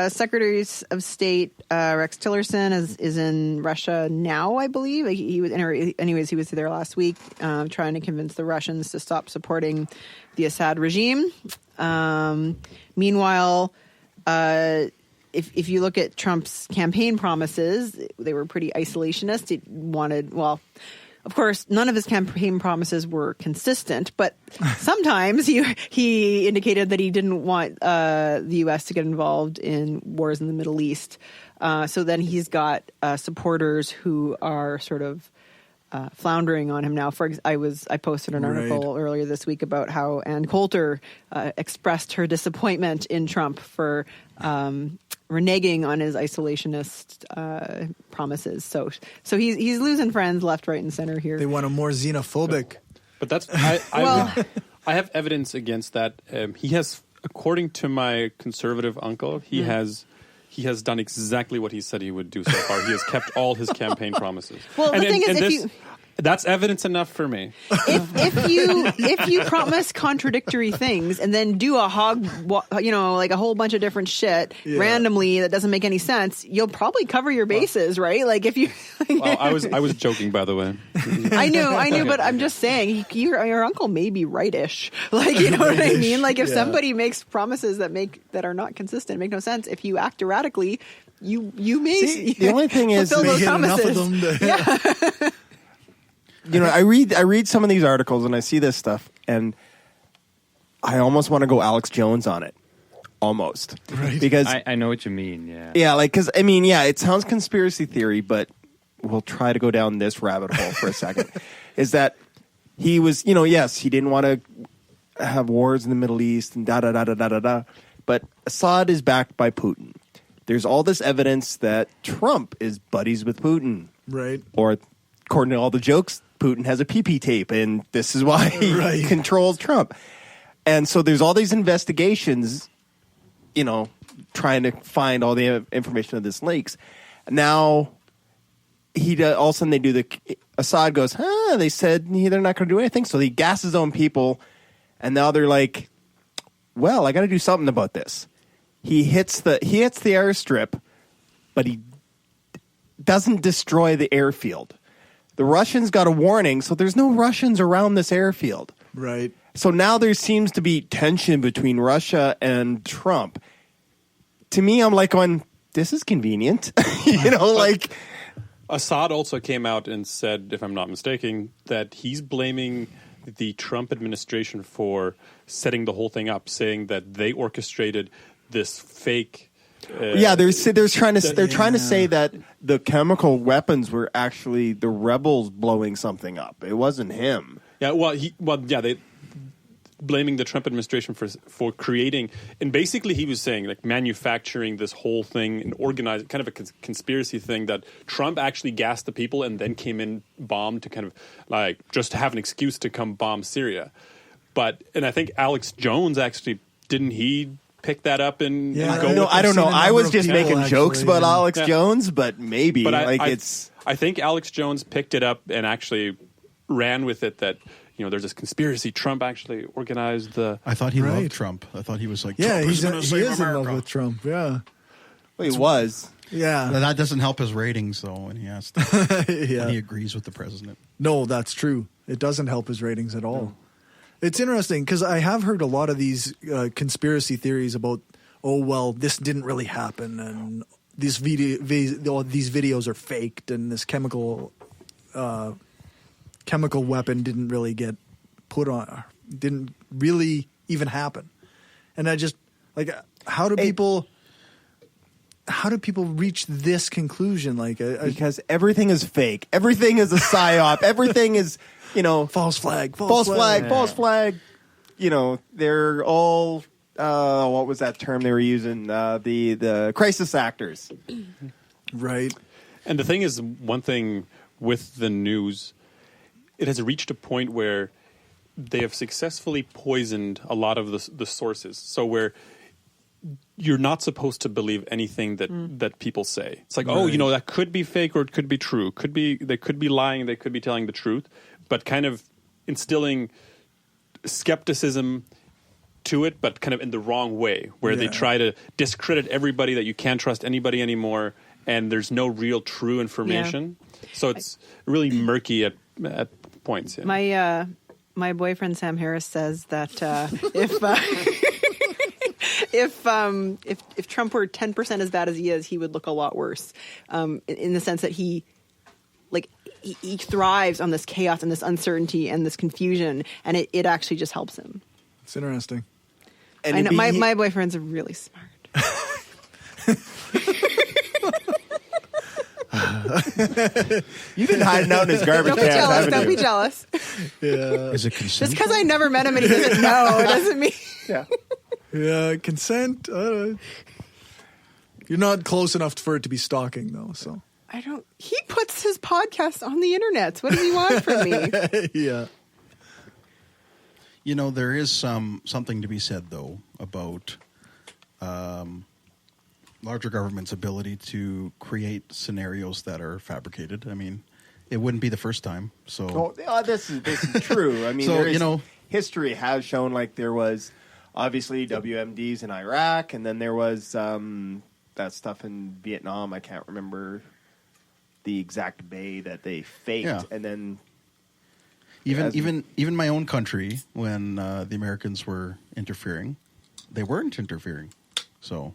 Secretary of State Rex Tillerson is in Russia now, I believe. He was, anyways, he was there last week, trying to convince the Russians to stop supporting the Assad regime. Meanwhile, if you look at Trump's campaign promises, they were pretty isolationist. He wanted, well, of course, none of his campaign promises were consistent, but sometimes he indicated that he didn't want the U.S. to get involved in wars in the Middle East. So then he's got supporters who are sort of floundering on him now. I posted an article earlier this week about how Ann Coulter expressed her disappointment in Trump for reneging on his isolationist promises. So he's losing friends left, right, and center here. They want a more xenophobic. But that's I have evidence against that. He has, according to my conservative uncle, he has done exactly what he said he would do so far. He has kept all his campaign promises. Well, the thing is, that's evidence enough for me. If you promise contradictory things and then do a like a whole bunch of different shit randomly that doesn't make any sense, you'll probably cover your bases, right? Like if you. Well, I was joking, by the way. I knew, but I'm just saying your uncle may be rightish. Like, you know what I mean? Like if somebody makes promises that are not consistent, make no sense. If you act erratically, you may. See, the only thing is, fulfill those promises. Enough of them you know, I read some of these articles and I see this stuff, and I almost want to go Alex Jones on it. Almost. Right. Because I know what you mean, yeah. Yeah, like, because, I mean, yeah, it sounds conspiracy theory, but we'll try to go down this rabbit hole for a second. Is that he was, yes, he didn't want to have wars in the Middle East and da-da-da-da-da-da-da, but Assad is backed by Putin. There's all this evidence that Trump is buddies with Putin. Right. Or, according to all the jokes, Putin has a PP tape, and this is why he controls Trump. And so there's all these investigations, trying to find all the information of this leaks. Now, all of a sudden Assad goes, they said they're not going to do anything. So he gasses his own people, and now they're like, well, I got to do something about this. He hits the airstrip, but he doesn't destroy the airfield. The Russians got a warning, so there's no Russians around this airfield. Right. So now there seems to be tension between Russia and Trump. To me, I'm like going, this is convenient. Like... Assad also came out and said, if I'm not mistaken, that he's blaming the Trump administration for setting the whole thing up, saying that they orchestrated this fake... they're trying to say that the chemical weapons were actually the rebels blowing something up. It wasn't him. Yeah, they blaming the Trump administration for creating, and basically he was saying like manufacturing this whole thing and organizing kind of a conspiracy thing that Trump actually gassed the people and then came in bombed to kind of like just to have an excuse to come bomb Syria. And I think Alex Jones actually didn't he pick that up and go with it? I don't know. I was just making jokes about Alex Jones, but maybe. But I think Alex Jones picked it up and actually ran with it that, there's this conspiracy. Trump actually organized the... I thought he loved Trump. I thought he was like, yeah, Trump he is in love with Trump, yeah. Well, he was. Yeah. That doesn't help his ratings, though, when he has to. When he agrees with the president. No, that's true. It doesn't help his ratings at all. No. It's interesting because I have heard a lot of these conspiracy theories about, this didn't really happen, and these videos are faked, and this chemical weapon didn't really get put on, didn't really even happen. And I just how do people reach this conclusion? Because everything is fake. Everything is a psyop. Everything is. False flag. They're all, what was that term they were using? The crisis actors. Right. And the thing is, one thing with the news, it has reached a point where they have successfully poisoned a lot of the sources. So where you're not supposed to believe anything that people say. It's like, that could be fake or it could be true. They could be lying. They could be telling the truth. But kind of instilling skepticism to it, but kind of in the wrong way, where they try to discredit everybody, that you can't trust anybody anymore, and there's no real true information. So it's really murky at points. Yeah. My boyfriend Sam Harris says that if Trump were 10% as bad as he is, he would look a lot worse. In the sense that he thrives on this chaos and this uncertainty and this confusion, and it actually just helps him. It's interesting. And I know, my boyfriend's really smart. You've been hiding out in his garbage can. Don't be jealous. Yeah. Is it consent? Just because I never met him and he doesn't know, it doesn't mean. Yeah, consent. You're not close enough for it to be stalking, though. So He puts his podcast on the internet. What does he want from me? Yeah. You know, there is something to be said, though, about larger government's ability to create scenarios that are fabricated. I mean, it wouldn't be the first time. So, this is true. I mean, so, history has shown, like, there was obviously WMDs in Iraq, and then there was that stuff in Vietnam. I can't remember the exact bay that they faked, and then even my own country, when the Americans were interfering, they weren't interfering. So,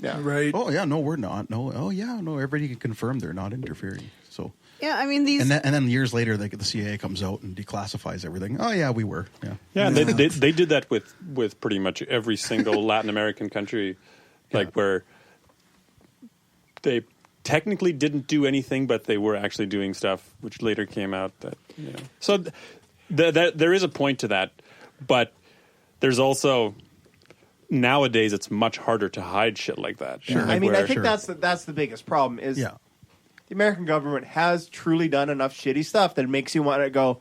right? Oh yeah, no, we're not. No, oh yeah, no, everybody can confirm they're not interfering. So. Yeah, I mean these, and then years later, the CIA comes out and declassifies everything. Oh yeah, we were. Yeah. They did that with pretty much every single Latin American country, where they technically didn't do anything, but they were actually doing stuff, which later came out that. So there is a point to that, but there's also nowadays it's much harder to hide shit like that. Sure. I mean, I think that's the biggest problem is. Yeah. The American government has truly done enough shitty stuff that it makes you want to go,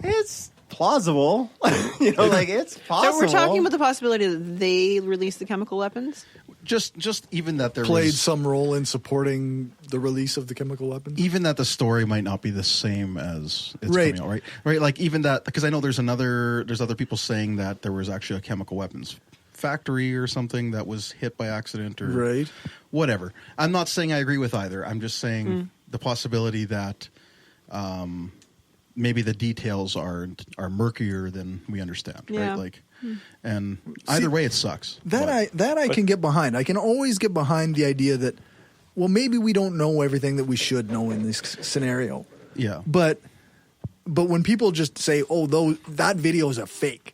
it's plausible. It's possible. So we're talking about the possibility that they release the chemical weapons? Just even that there played some role in supporting the release of the chemical weapons? Even that the story might not be the same as it's coming out, right? Right, like even that, because I know there's other people saying that there was actually a chemical weapons factory or something that was hit by accident or whatever. I'm not saying I agree with either. I'm just saying the possibility that maybe the details are murkier than we understand, right? Like, and either way, it sucks. I can get behind. I can always get behind the idea that, well, maybe we don't know everything that we should know in this scenario. Yeah, but when people just say, "Oh, that video is a fake."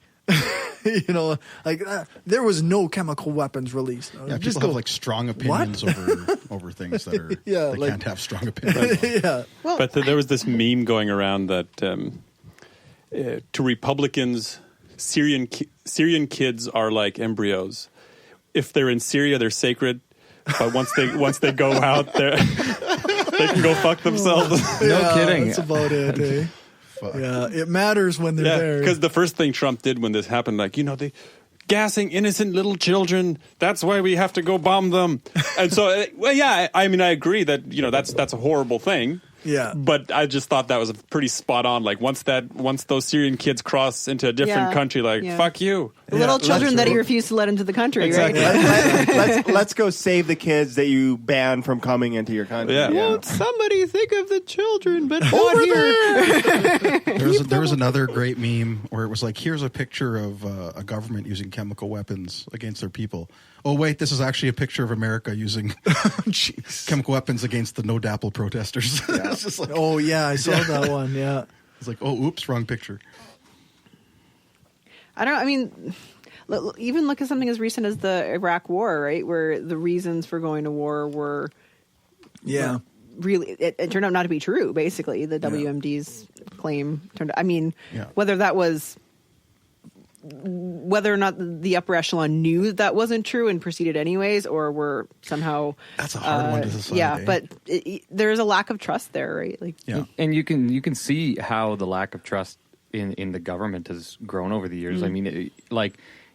There was no chemical weapons released. Yeah, just people have strong opinions over things that are they can't have strong opinions. But there was this meme going around that to Republicans, Syrian kids are like embryos. If they're in Syria, they're sacred, but once they go out, they can go fuck themselves. No kidding. That's about it. Eh? Yeah, it matters when they're there. Because the first thing Trump did when this happened, they gassing innocent little children. That's why we have to go bomb them. And so, I mean, I agree that that's a horrible thing. Yeah, but I just thought that was pretty spot on. Like once those Syrian kids cross into a different country, fuck you. The little children that he refused to let into the country, exactly. Right? let's go save the kids that you banned from coming into your country. Yeah. Won't somebody think of the children, but not here. There was another great meme where it was like, here's a picture of a government using chemical weapons against their people. Oh, wait, this is actually a picture of America using chemical weapons against the No Dapple protesters. Yeah. It's just like, oh, yeah, I saw that one, yeah. It's like, oh, oops, wrong picture. I don't know. I mean, even look at something as recent as the Iraq War, right? Where the reasons for going to war were really, it turned out not to be true, basically. The WMD's claim turned out, I mean, whether or not the upper echelon knew that wasn't true and proceeded anyways, or were somehow that's a hard one to decide. Yeah, but there's a lack of trust there, right? Like, and you can see how the lack of trust in the government has grown over the years. I mean,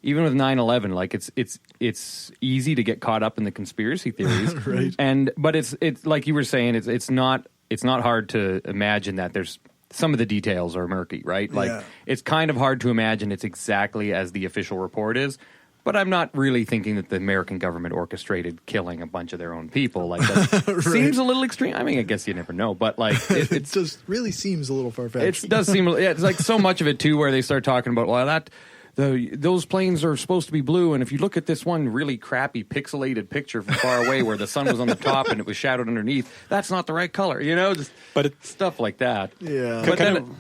even with 9/11, like it's easy to get caught up in the conspiracy theories, right? But it's like you were saying, it's not hard to imagine that there's some of the details are murky, right? Like Yeah. it's kind of hard to imagine it's exactly as the official report is. But I'm not really thinking that the American government orchestrated killing a bunch of their own people. Like that Right. seems a little extreme. I mean, I guess you never know, but like It just really seems a little far-fetched. it does seem. Yeah, it's like so much of it too, where they start talking about those planes are supposed to be blue, and if you look at this one really crappy pixelated picture from far away, where the sun was on the top and it was shadowed underneath, that's not the right color. You know, but it's stuff like that. Yeah. But then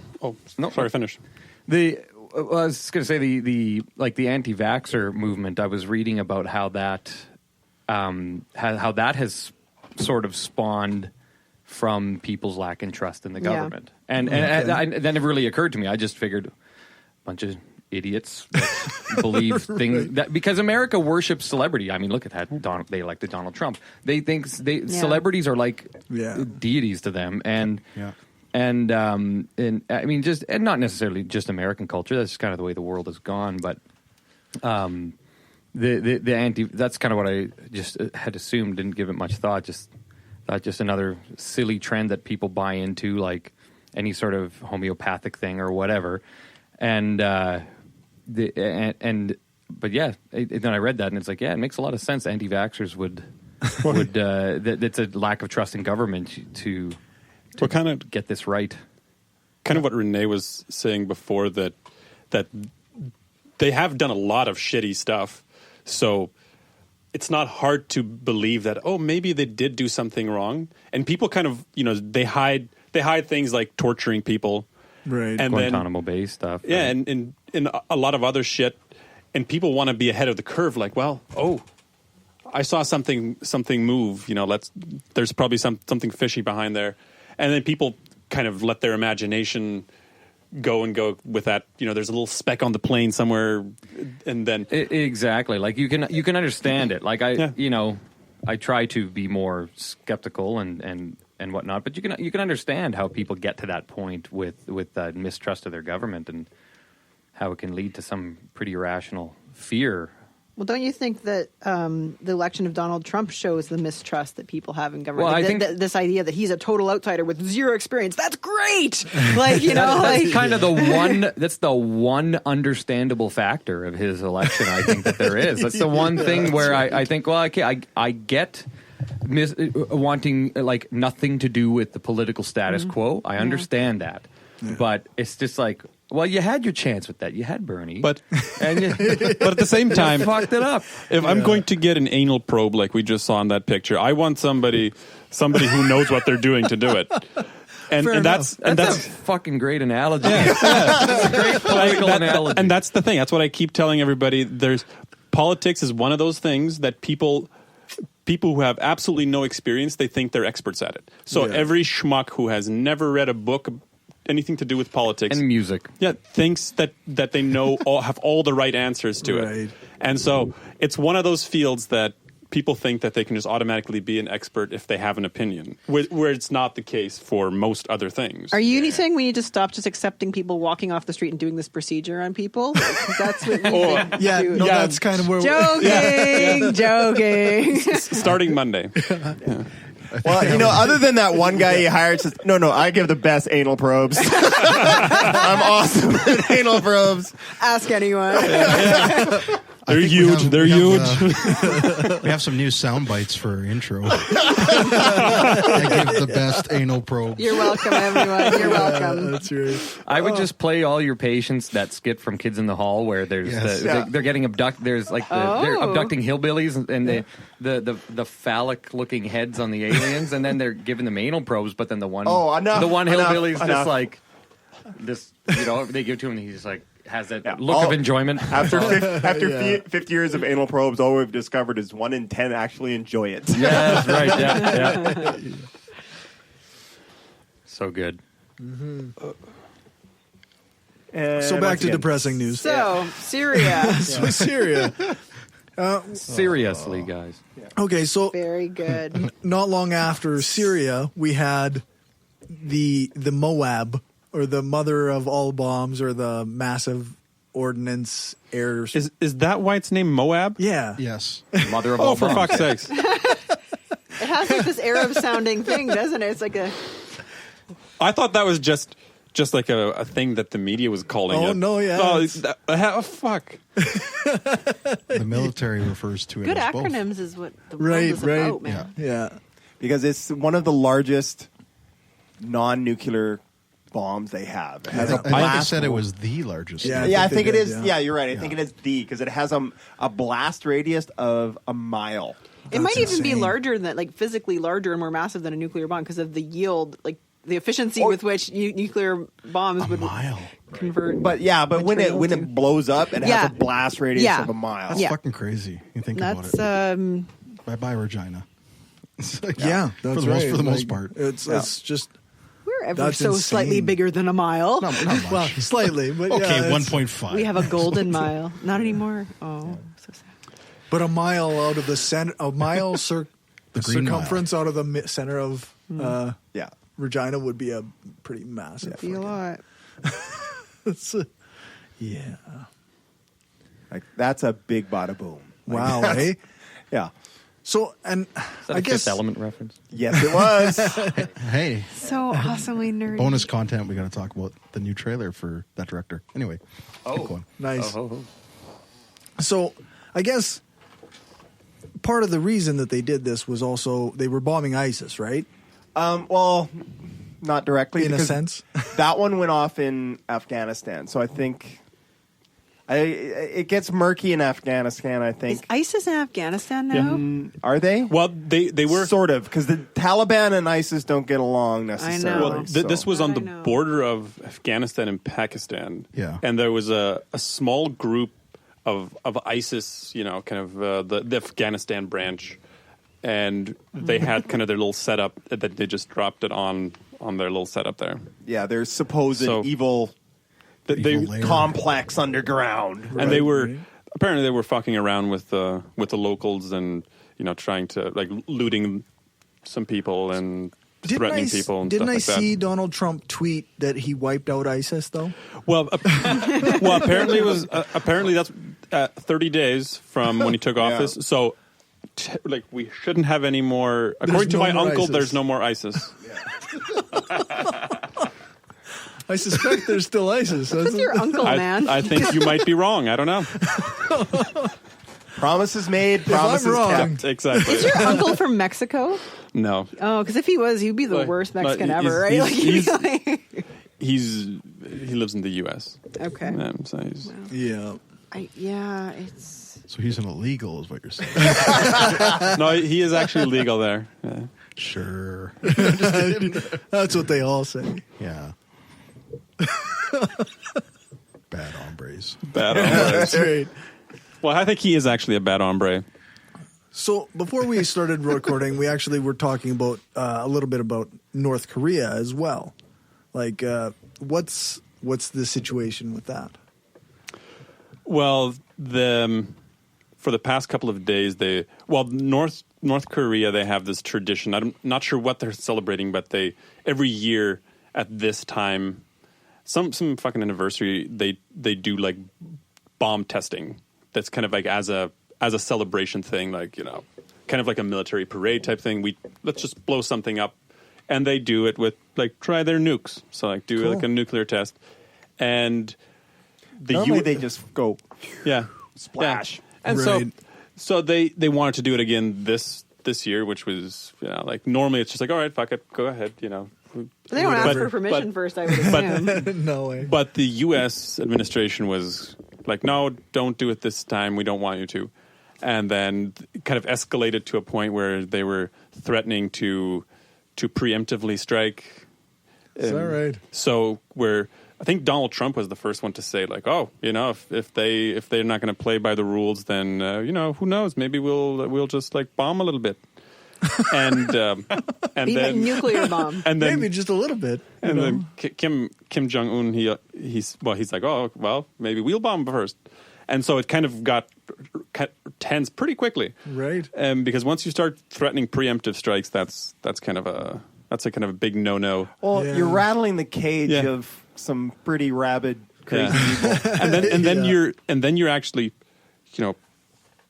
sorry, finish. I was going to say the anti-vaxxer movement. I was reading about how that has sort of spawned from people's lack in trust in the government, and then it really occurred to me. I just figured a bunch of idiots that believe things that because America worships celebrity. I mean, look at that. They elected Donald Trump. They think celebrities are like deities to them, and. Yeah. And I mean, and not necessarily just American culture. That's just kind of the way the world has gone. But that's kind of what I just had assumed. Didn't give it much thought. Just another silly trend that people buy into, like any sort of homeopathic thing or whatever. And but yeah, then I read that and it's like, yeah, it makes a lot of sense. Anti-vaxxers would that's a lack of trust in government to kind of get this right. Kind of what Renee was saying before, that they have done a lot of shitty stuff, so it's not hard to believe that maybe they did do something wrong. And people kind of they hide things like torturing people, right? And Guantanamo Bay stuff, yeah, right? and a lot of other shit. And people want to be ahead of the curve, like, I saw something move. There's probably something fishy behind there. And then people kind of let their imagination go with that. There's a little speck on the plane somewhere, and then exactly. Like you can understand it. Like I try to be more skeptical and whatnot, but you can understand how people get to that point with mistrust of their government and how it can lead to some pretty irrational fear. Well, don't you think that the election of Donald Trump shows the mistrust that people have in government? Well, like I think this idea that he's a total outsider with zero experience. That's great. That's kind of that's the one understandable factor of his election. I think that there is. That's the one thing where I think, well, okay, I get wanting like nothing to do with the political status quo. I understand that, but it's just like. Well, you had your chance with that. You had Bernie, but at the same time, you fucked it up. If I'm going to get an anal probe like we just saw in that picture, I want somebody who knows what they're doing to do it. And that's a fucking great analogy. That's a great political analogy. And that's the thing. That's what I keep telling everybody. Politics is one of those things that people who have absolutely no experience, they think they're experts at it. So every schmuck who has never read a book anything to do with politics and music, thinks that they know have all the right answers to it. And so it's one of those fields that people think that they can just automatically be an expert if they have an opinion, where it's not the case for most other things. Are you saying we need to stop just accepting people walking off the street and doing this procedure on people? That's what we do. That's kind of where joking. Starting Monday. Well, other than that one guy he hired says, no, I give the best anal probes. I'm awesome at anal probes. Ask anyone. They're huge. They're huge. We have some new sound bites for our intro. I give the best anal probes. You're welcome, everyone. You're welcome. That's right. I would just play all your patients that skit from Kids in the Hall where there's they're getting abducted. There's like they're abducting hillbillies and the phallic looking heads on the aliens, and then they're giving them anal probes. But then the one hillbilly's just like this. They give it to him, and he's just like. Has that look of enjoyment. After 50 years of anal probes, all we've discovered is 1 in 10 actually enjoy it. Yeah, that's right. Yeah. So good. Mm-hmm. So back to depressing news. So, Syria. Syria. Seriously, guys. Okay, so very good. Not long after Syria, we had the Moab. Or the mother of all bombs, or the massive ordnance air. Is that why it's named Moab? Yeah. Yes. Mother of all bombs. Oh, for fuck's sakes. It has like this Arab sounding thing, doesn't it? It's like a. I thought that was just just like a thing that the media was calling it. Oh, no, yeah. Fuck. The military refers to it Good as both. acronyms is what the world is about, man. Yeah. Because it's one of the largest non-nuclear bombs they have. It has a I think they blast. said it was the largest. Yeah, I think it is. Yeah, you're right. I think it is because it has a blast radius of a mile. It might even be larger than, like, physically larger and more massive than a nuclear bomb because of the yield, like the efficiency with which nuclear bombs would convert. But when it blows up, it has a blast radius of a mile. That's fucking crazy. You think about it. Bye, Regina. That's for the most part. It's just we're ever so slightly bigger than a mile. Not much. Well, slightly, but okay, yeah, 1.5. We have a golden mile. Not anymore. Oh, so sad. But a mile out of the center, a mile Green circumference out of the center of Regina would be a pretty massive. Be a lot. Yeah. Like that's a big bada boom. Wow, eh? Yeah. So, and Is that I a guess Fifth Element reference? Yes, it was. Hey. So awesomely nerdy. Bonus content. We got to talk about the new trailer for that director. Anyway. keep going. Nice. So, I guess part of the reason that they did this was also they were bombing ISIS, right? Well, not directly. In a because sense. That one went off in Afghanistan. So I think it gets murky in Afghanistan, I think. Is ISIS in Afghanistan now? Are they? Well, they were sort of, because the Taliban and ISIS don't get along necessarily. Well, this was on the border of Afghanistan and Pakistan. Yeah. And there was a small group of ISIS, you know, kind of the Afghanistan branch. And they had kind of their little setup that they just dropped it on their little setup there. Yeah, their supposed evil complex underground. And they were apparently they were fucking around with the locals and, you know, trying to, like, looting some people and threatening people and didn't stuff like that. I see Donald Trump tweet that he wiped out ISIS though? Well, apparently it was apparently that's 30 days from when he took office. So like we shouldn't have any more. According to my uncle, there's no more ISIS. I suspect there's still ISIS. That's your uncle, man. I think you might be wrong. I don't know. Promises made, promises kept. Exactly. Is your uncle from Mexico? No. Oh, because if he was, he'd be the worst Mexican ever, right? He lives in the U.S. Okay. So he's, it's. So he's an illegal, is what you're saying. No, he is actually legal there. Yeah. Sure. That's what they all say. Yeah. Bad hombres. Bad hombres. That's right. Well, I think he is actually a bad hombre. So before we started recording, we actually were talking about a little bit about North Korea as well. Like, what's the situation with that? Well, for the past couple of days, North Korea, they have this tradition. I'm not sure what they're celebrating, but they every year at this time, some fucking anniversary, they do like bomb testing. That's kind of like as a celebration thing, like, you know, kind of like a military parade type thing. Let's just blow something up, and they do it with like try their nukes. So like do like a nuclear test, and normally they just go splash. Yeah. And so they wanted to do it again this year, which was, you know, like normally it's just like, all right, fuck it, go ahead, you know. But they don't ask for permission first, I would assume. No way. But the U.S. administration was like, no, don't do it this time. We don't want you to. And then kind of escalated to a point where they were threatening to preemptively strike. Is that right? So I think Donald Trump was the first one to say, like, oh, you know, if they're not going to play by the rules, then you know, who knows? Maybe we'll just like bomb a little bit, and then nuclear bomb, and then maybe just a little bit. And then Kim Jong Un, he's like, oh well, maybe we'll bomb first, and so it kind of got tense pretty quickly, right? Because once you start threatening preemptive strikes, that's kind of a big no-no. Well, you're rattling the cage of some pretty rabid, crazy people, and then you're actually, you know,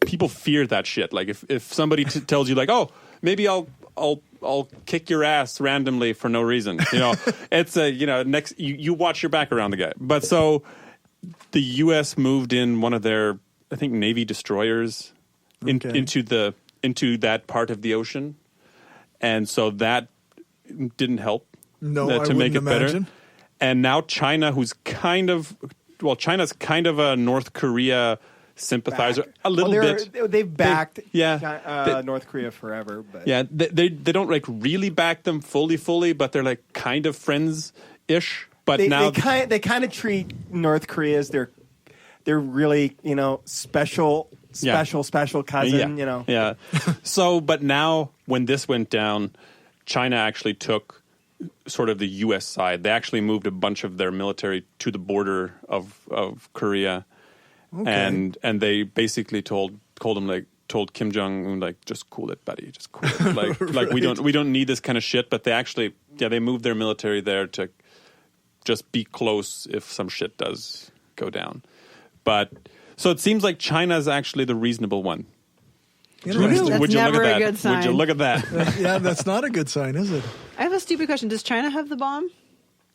people fear that shit. Like if somebody tells you like, oh, maybe I'll I'll kick your ass randomly for no reason. It's next you watch your back around the guy. But so the U.S. moved in one of their, I think, Navy destroyers into that part of the ocean, and so that didn't help to make it better. And now China, China's kind of a North Korea sympathizer a little bit. They've backed North Korea forever, but they don't like really back them fully, but they're like kind of friends-ish. But now they kind of treat North Korea as they're really special cousin. Yeah. So, but now when this went down, China actually took sort of the U.S. side. They actually moved a bunch of their military to the border of Korea. Okay. And they basically told Kim Jong-un, like, just cool it, buddy, just cool it. Like right. we don't need this kind of shit. But they actually they moved their military there to just be close if some shit does go down. But so it seems like China's actually the reasonable one. That's never a good sign. Would you look at that? Yeah, that's not a good sign, is it? I have a stupid question. Does China have the bomb?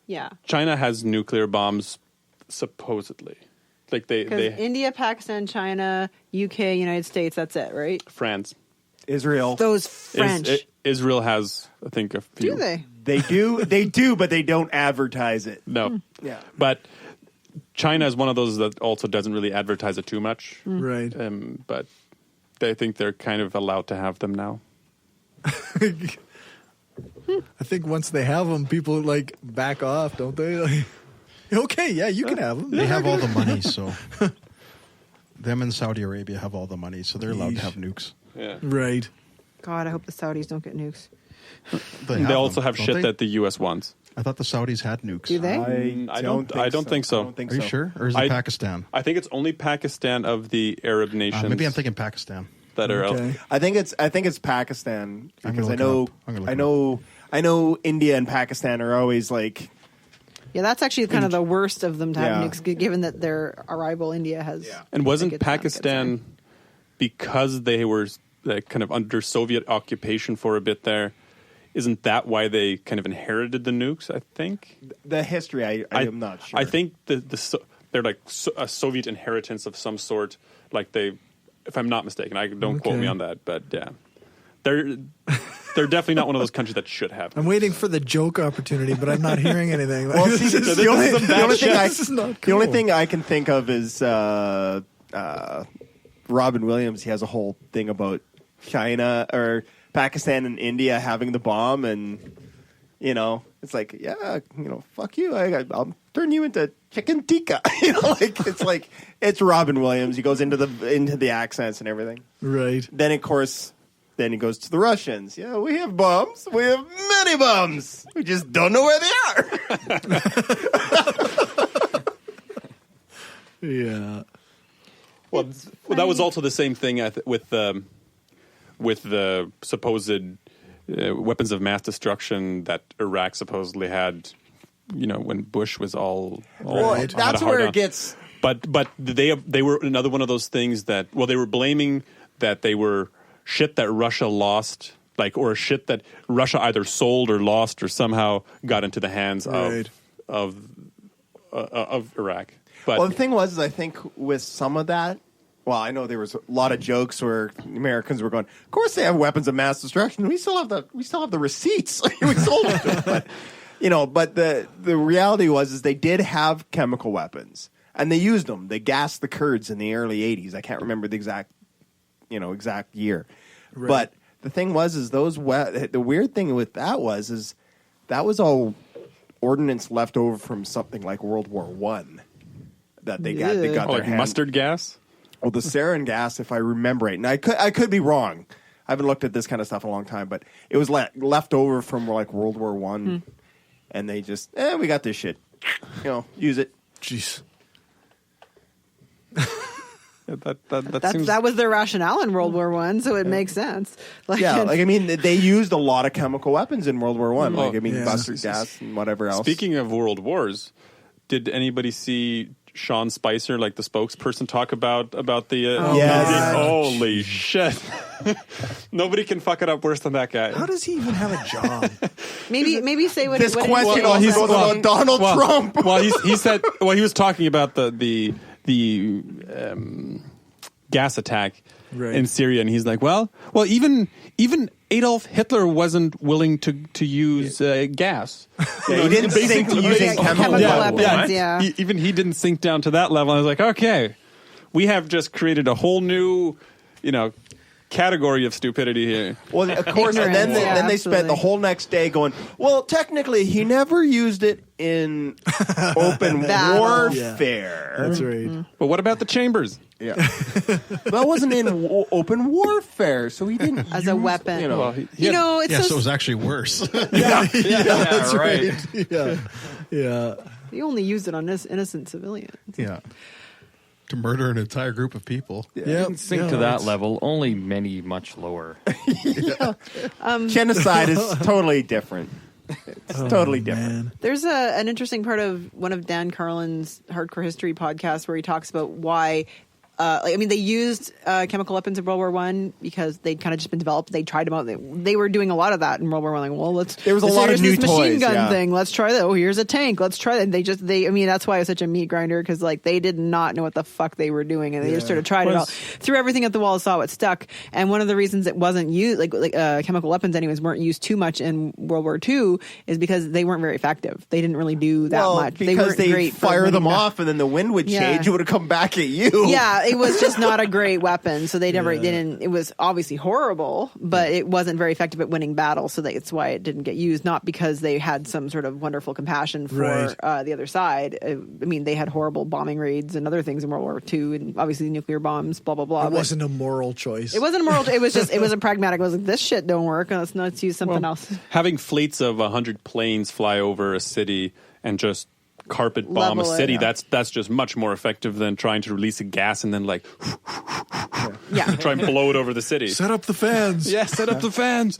Yeah. China has nuclear bombs, supposedly. Like they India, Pakistan, China, UK, United States. That's it, right? France, Israel. Those French. Israel has, I think, a few. Do they? They do, but they don't advertise it. No. Yeah. But China is one of those that also doesn't really advertise it too much. Right. But I think they're kind of allowed to have them now. I think once they have them, people like back off, don't they? Like, okay, yeah, you can have them. They have all the money, so them and Saudi Arabia have all the money, so they're allowed to have nukes. Yeah. Right. God, I hope the Saudis don't get nukes. They also have shit that the U.S. wants. I thought the Saudis had nukes. Do they? I don't think so. Are you sure? Or is it Pakistan? I think it's only Pakistan of the Arab nations. Maybe I'm thinking Pakistan. That are I think it's Pakistan because I know India and Pakistan are always like. Yeah, that's actually kind of the worst of them to have nukes, given that their rival India has. Yeah. And wasn't Pakistan, because they were kind of under Soviet occupation for a bit there, isn't that why they kind of inherited the nukes, I think? The history, I am not sure. I think they're like a Soviet inheritance of some sort, like they, if I'm not mistaken. Don't quote me on that, but yeah. They're definitely not one of those countries that should have them. I'm waiting for the joke opportunity, but I'm not hearing anything. Well, the only thing I can think of is Robin Williams. He has a whole thing about China or Pakistan and India having the bomb, and it's like, fuck you. I'll turn you into chicken tikka. It's Robin Williams. He goes into the accents and everything. Right. Then of course. Then he goes to the Russians. Yeah, we have bombs. We have many bombs. We just don't know where they are. Yeah. Well, that was also the same thing with the supposed weapons of mass destruction that Iraq supposedly had. When Bush was all right. That's where it gets. But they were another one of those things that they were blaming that they were shit that Russia lost, or shit that Russia either sold or lost or somehow got into the hands of Iraq. But the thing was, I think with some of that, I know there was a lot of jokes where Americans were going, "Of course they have weapons of mass destruction. We still have the receipts. We sold them." But but the reality was they did have chemical weapons and they used them. They gassed the Kurds in the early '80s. I can't remember the exact year. Right. But the thing was the weird thing with that was that was all ordnance left over from something like World War I that they got their hand. Mustard gas? Well, the sarin gas, if I remember right. And I could be wrong. I haven't looked at this kind of stuff in a long time, but it was left over from World War I. And they just, we got this shit. Use it. Jeez. That was their rationale in World War I, so it makes sense. They used a lot of chemical weapons in World War I. Mustard gas and whatever else. Speaking of world wars, did anybody see Sean Spicer, the spokesperson, talk about the? Yes. Holy shit! Nobody can fuck it up worse than that guy. How does he even have a job? Maybe say what This what question it he's about Donald Trump. Well, he said. Well, he was talking about the gas attack in Syria, and he's like, well, even Adolf Hitler wasn't willing to use gas. Yeah, he didn't think to using chemical weapons. Yeah. Even he didn't sink down to that level. I was like, okay, we have just created a whole new, category of stupidity here. Well, of course, and then they spent the whole next day going, well, technically, he never used it in open warfare. Yeah. That's right. But what about the chambers? Yeah. That wasn't in open warfare, so he didn't as a weapon. So it was actually worse. That's right. Yeah. He only used it on innocent civilians. Yeah. To murder an entire group of people. Didn't sink to that level. Only many much lower. Genocide is totally different. It's totally different. Man. There's an interesting part of one of Dan Carlin's Hardcore History podcasts where he talks about why. They used chemical weapons in World War I because they'd kind of just been developed. They tried them out. They were doing a lot of that in World War I. Like, well, there was a lot of new this machine toys, gun thing. Let's try that. Oh, here's a tank. Let's try that. That's why it was such a meat grinder because they did not know what the fuck they were doing, and they just sort of tried it out, threw everything at the wall, saw what stuck. And one of the reasons it wasn't used, chemical weapons, anyways, weren't used too much in World War II, is because they weren't very effective. They didn't really do that much. Because they fire them off, and then the wind would change. It would have come back at you. Yeah, it was just not a great weapon, so they didn't. It was obviously horrible, but it wasn't very effective at winning battles, so that's why it didn't get used. Not because they had some sort of wonderful compassion for the other side. They had horrible bombing raids and other things in World War II, and obviously nuclear bombs. Blah blah blah. It wasn't a moral choice. It wasn't a moral. It was a pragmatic. It was like, this shit don't work. Let's use something else. Having fleets of 100 planes fly over a city and just carpet bomb Level a city, it. that's just much more effective than trying to release a gas and then try and blow it over the city. Set up the fans. Yeah, set up the fans.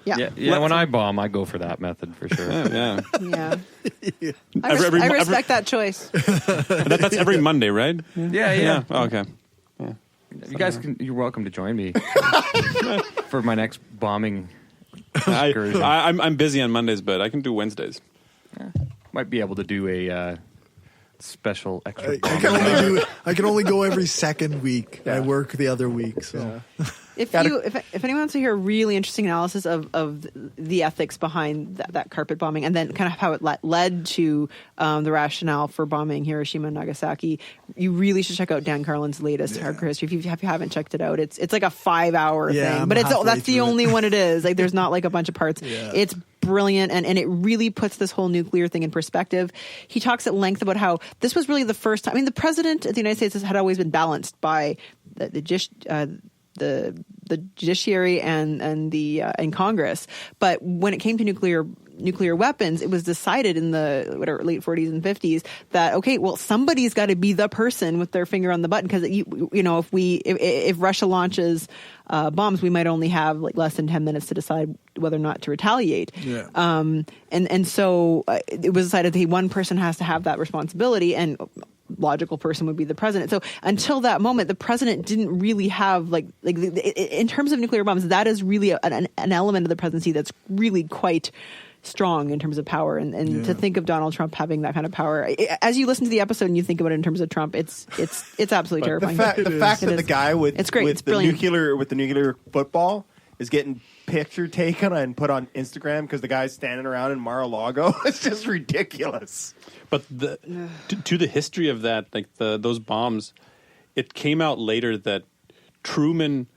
Yeah. When I bomb, I go for that method for sure. Yeah. I respect that choice. That's every Monday, right? Yeah. Oh, okay. Yeah. You guys you're welcome to join me for my next bombing excursion. I'm busy on Mondays, but I can do Wednesdays. Might be able to do a special extra. I can only go every second week. I work the other week, so. If anyone wants to hear a really interesting analysis of the ethics behind that carpet bombing and then kind of how it led to the rationale for bombing Hiroshima and Nagasaki, you really should check out Dan Carlin's latest Hardcore History. If you haven't checked it out, it's like a 5-hour thing, but that's the only one it is. Like there's not like a bunch of parts. It's brilliant, and it really puts this whole nuclear thing in perspective. He talks at length about how this was really the first time. The president of the United States had always been balanced by the judiciary and Congress, but when it came to nuclear weapons, it was decided in the late 40s and 50s that somebody's got to be the person with their finger on the button, because if Russia launches bombs, we might only have less than 10 minutes to decide whether or not to retaliate. And so it was decided that one person has to have that responsibility, and logical person would be the president. So until that moment, the president didn't really have in terms of nuclear bombs, that is really an element of the presidency that's really quite strong in terms of power, and to think of Donald Trump having that kind of power, as you listen to the episode and you think about it in terms of Trump, it's absolutely terrifying. The fact that the guy with the nuclear football is getting picture taken and put on Instagram because the guy's standing around in Mar-a-Lago, it's just ridiculous. But to the history of that, those bombs, it came out later that Truman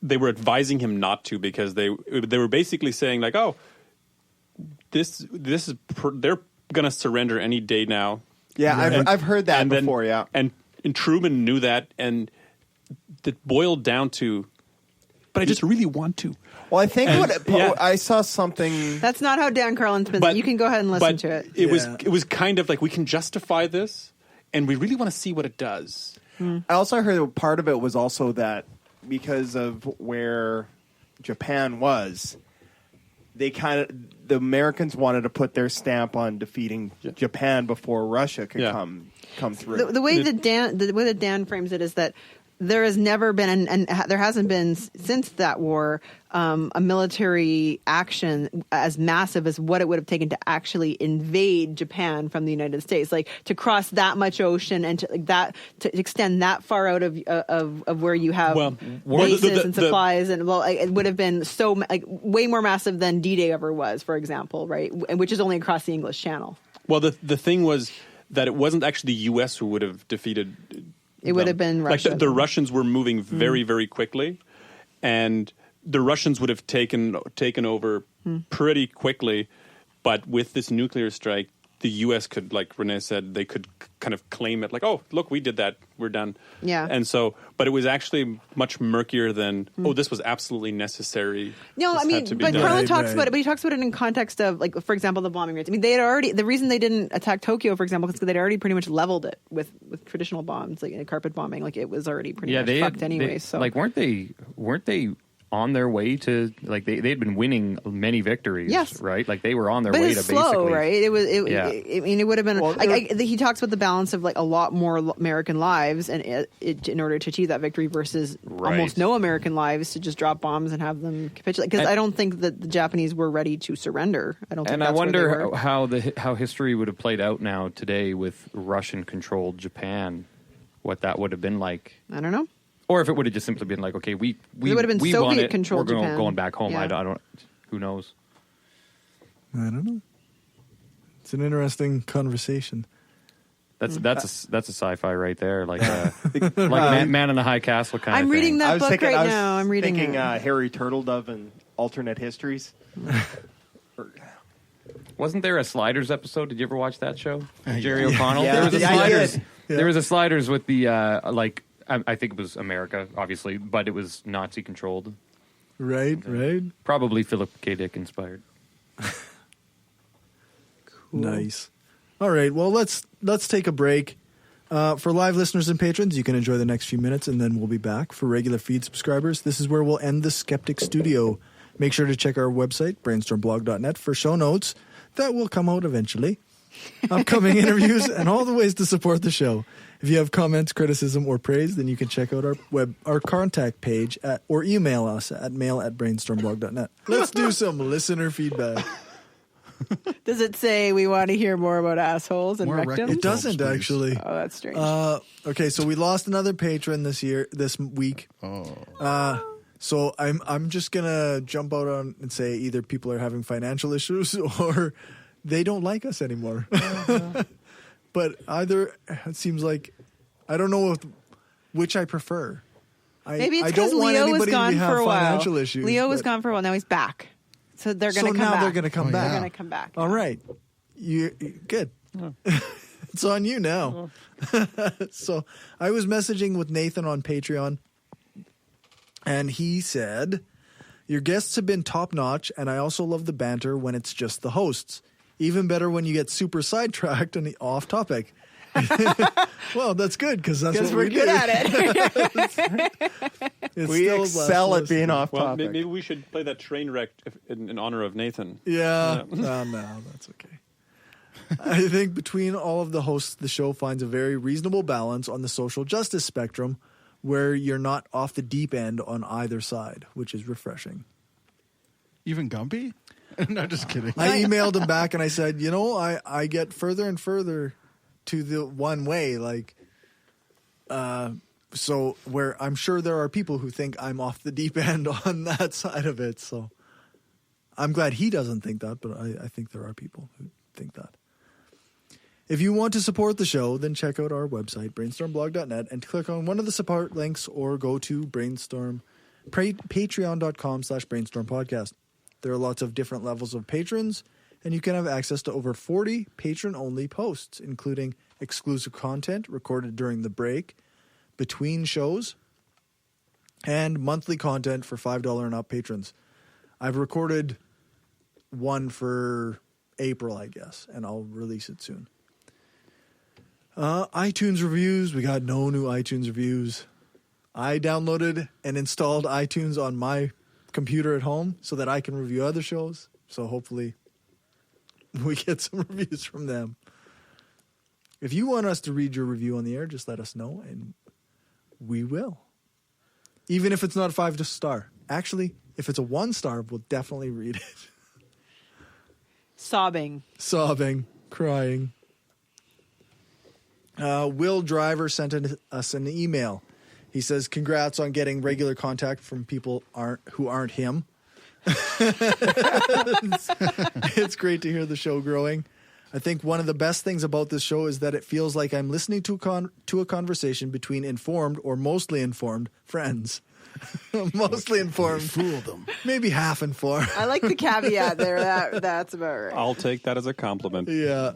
they were advising him not to, because they were basically saying this is they're going to surrender any day now. Yeah, I've heard that before. And Truman knew that, and it boiled down to, but I just really want to. Well, I think I saw something. That's not how Dan Carlin's been. You can go ahead and listen to it. It was kind of like, we can justify this, and we really want to see what it does. I also heard that part of it was also that because of where Japan was, the Americans wanted to put their stamp on defeating Japan before Russia could come through. The way that Dan frames it is that there has never been, and there hasn't been since that war, a to action as massive as what it would have taken to actually invade Japan from the United States, like to cross that much ocean and to extend that far out of where you have bases and supplies, and it would have been so way more massive than D-Day ever was, for example, right? Which is only across the English Channel. Well, the thing was that it wasn't actually the U.S. who would have defeated. It would have been Russia. Like the Russians were moving very, very quickly, and the Russians would have taken over pretty quickly. But with this nuclear strike, the U.S. could, like Renee said, they could kind of claim it, like, oh, look, we did that, we're done. Yeah. And so, but it was actually much murkier than, oh, this was absolutely necessary. No, I mean, but Carlin talks about it, but he talks about it in context of, like, for example, the bombing rates. I mean, they had already, the reason they didn't attack Tokyo, for example, is because they'd already pretty much leveled it with traditional bombs, like carpet bombing. Like, it was already pretty much fucked anyway. So, like, weren't they on their way to, like, they had been winning many victories, yes, right? Like, they were on their but way it's to slow, basically, right? It was. I mean, it would have been. He talks about the balance of like a lot more American lives, and in order to achieve that victory, versus almost no American lives to just drop bombs and have them capitulate. Because I don't think that the Japanese were ready to surrender. I don't. Think and that's I wonder where they were. how history would have played out now today with Russian-controlled Japan. What that would have been like. I don't know. Or if it would have just simply been like, okay, we would have been Soviet-controlled We're Japan. going back home. Yeah. I don't. Who knows? I don't know. It's an interesting conversation. That's a sci-fi right there, like Man in a High Castle kind of thing. I'm reading that book right now. I'm reading thinking it. Harry Turtledove and alternate histories. Wasn't there a Sliders episode? Did you ever watch that show? Jerry Yeah. O'Connell. Yeah. There was a Yeah, Sliders. yeah. There was a Sliders with the I think it was America, obviously, but it was Nazi controlled. Right. Probably Philip K. Dick inspired. Nice. All right. Well, let's take a break. For live listeners and patrons, you can enjoy the next few minutes, and then we'll be back. For regular feed subscribers, this is where we'll end the Skeptic Studio. Make sure to check our website, brainstormblog.net, for show notes that will come out eventually, upcoming interviews, and all the ways to support the show. If you have comments, criticism, or praise, then you can check out our contact page or email us at mail@brainstormblog.net. Let's do some listener feedback. Does it say we want to hear more about assholes and rectums? It doesn't, actually. Oh, that's strange. Okay, so we lost another patron this week. So I'm just gonna jump out on and say either people are having financial issues or they don't like us anymore. But either, it seems like, I don't know which I prefer. Maybe it's I because don't want Leo was anybody gone to have for a while. financial issues. Leo was gone for a while. Now he's back. So they're going to come back. Now they're going to come back. They're going to come back. All right. You good. It's on you now. So I was messaging with Nathan on Patreon, and he said, your guests have been top-notch, and I also love the banter when it's just the hosts. Even better when you get super sidetracked and off topic. Well, that's good because that's what we're good at it. We excel at being off Well, topic. maybe we should play that train wreck in honor of Nathan. Yeah. No, that's okay. I think between all of the hosts, the show finds a very reasonable balance on the social justice spectrum where you're not off the deep end on either side, which is refreshing. Even Gumby? No, just kidding. I emailed him back and I said, I get further and further to the one way, so where I'm sure there are people who think I'm off the deep end on that side of it. So I'm glad he doesn't think that, but I think there are people who think that. If you want to support the show, then check out our website, brainstormblog.net, and click on one of the support links or go to patreon.com/brainstormpodcast. There are lots of different levels of patrons, and you can have access to over 40 patron-only posts, including exclusive content recorded during the break, between shows, and monthly content for $5 and up patrons. I've recorded one for April, I guess, and I'll release it soon. iTunes reviews. We got no new iTunes reviews. I downloaded and installed iTunes on my computer at home so that I can review other shows. So hopefully we get some reviews from them. If you want us to read your review on the air, just let us know and we will. Even if it's not a 5-star. Actually, if it's a 1-star, we'll definitely read it. Sobbing, crying. Will Driver sent us an email. He says, "Congrats on getting regular contact from people who aren't him." It's great to hear the show growing. I think one of the best things about this show is that it feels like I'm listening to a conversation between informed or mostly informed friends. Mostly informed. Fool them. Maybe half informed. I like the caveat there. That's about right. I'll take that as a compliment. Yeah.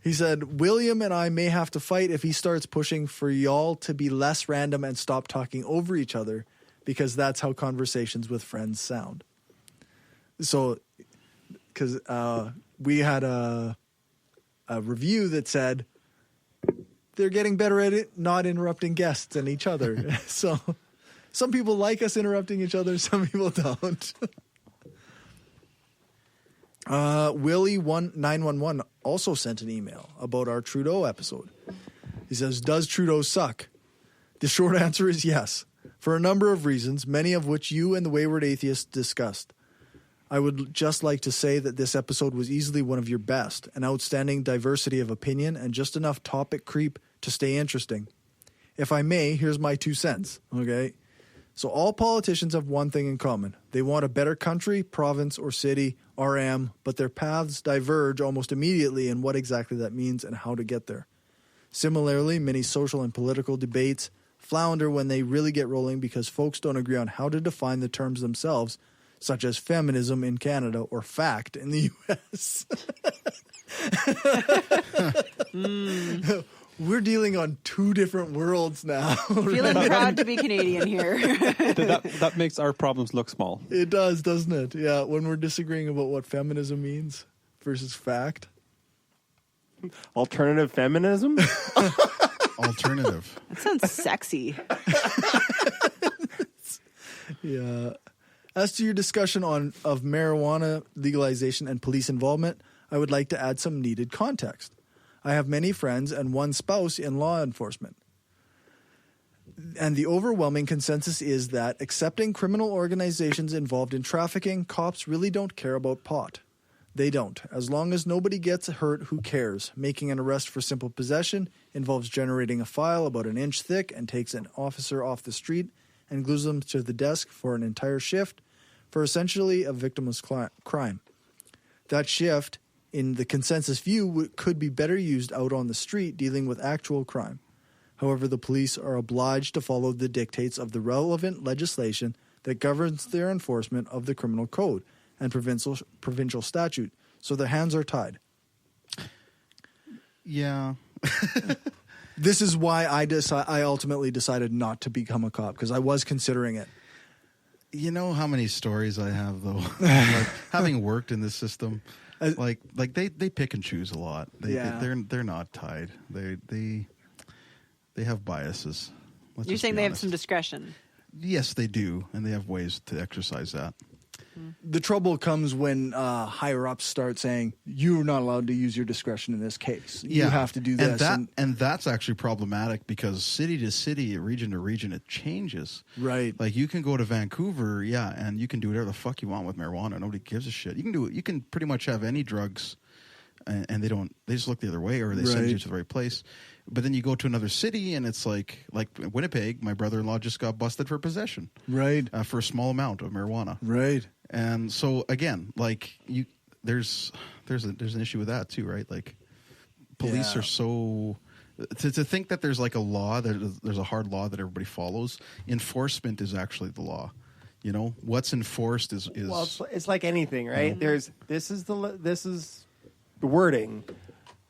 He said, "William and I may have to fight if he starts pushing for y'all to be less random and stop talking over each other, because that's how conversations with friends sound." So, because we had a review that said they're getting better at it, not interrupting guests and each other. So some people like us interrupting each other, some people don't. Willie911 also sent an email about our Trudeau episode. He says, "Does Trudeau suck?" The short answer is yes, for a number of reasons, many of which you and the Wayward Atheist discussed. I would just like to say that this episode was easily one of your best, an outstanding diversity of opinion, and just enough topic creep to stay interesting. If I may, here's my 2 cents, okay? So all politicians have one thing in common. They want a better country, province, or city, RM, but their paths diverge almost immediately in what exactly that means and how to get there. Similarly, many social and political debates flounder when they really get rolling because folks don't agree on how to define the terms themselves, such as feminism in Canada or fact in the U.S. We're dealing on 2 different worlds now. Feeling proud to be Canadian here. that makes our problems look small. It does, doesn't it? Yeah, when we're disagreeing about what feminism means versus fact. Alternative feminism? Alternative. That sounds sexy. Yeah. As to your discussion of marijuana legalization and police involvement, I would like to add some needed context. I have many friends and one spouse in law enforcement. And the overwhelming consensus is that, excepting criminal organizations involved in trafficking, cops really don't care about pot. They don't. As long as nobody gets hurt, who cares? Making an arrest for simple possession involves generating a file about an inch thick and takes an officer off the street and glues them to the desk for an entire shift for essentially a victimless crime. That shift, in the consensus view, could be better used out on the street dealing with actual crime. However, the police are obliged to follow the dictates of the relevant legislation that governs their enforcement of the criminal code and provincial statute, so their hands are tied. Yeah. This is why I ultimately decided not to become a cop, because I was considering it. You know how many stories I have, though? Like, having worked in this system, like they pick and choose a lot. They're not tied. They have biases. You're saying they have some discretion. Yes, they do, and they have ways to exercise that. The trouble comes when higher ups start saying, "You're not allowed to use your discretion in this case. You have to do this." And that's actually problematic because city to city, region to region, it changes. Right. Like, you can go to Vancouver, and you can do whatever the fuck you want with marijuana. Nobody gives a shit. You can do it. You can pretty much have any drugs, and they just look the other way, or they send you to the right place. But then you go to another city, and it's like Winnipeg. My brother-in-law just got busted for possession, right, for a small amount of marijuana, right. And so again, like, there's an issue with that too, right? Like, police are so to think that there's like a law, there's a hard law that everybody follows. Enforcement is actually the law. You know, what's enforced is well, it's like anything, right? This is the wording.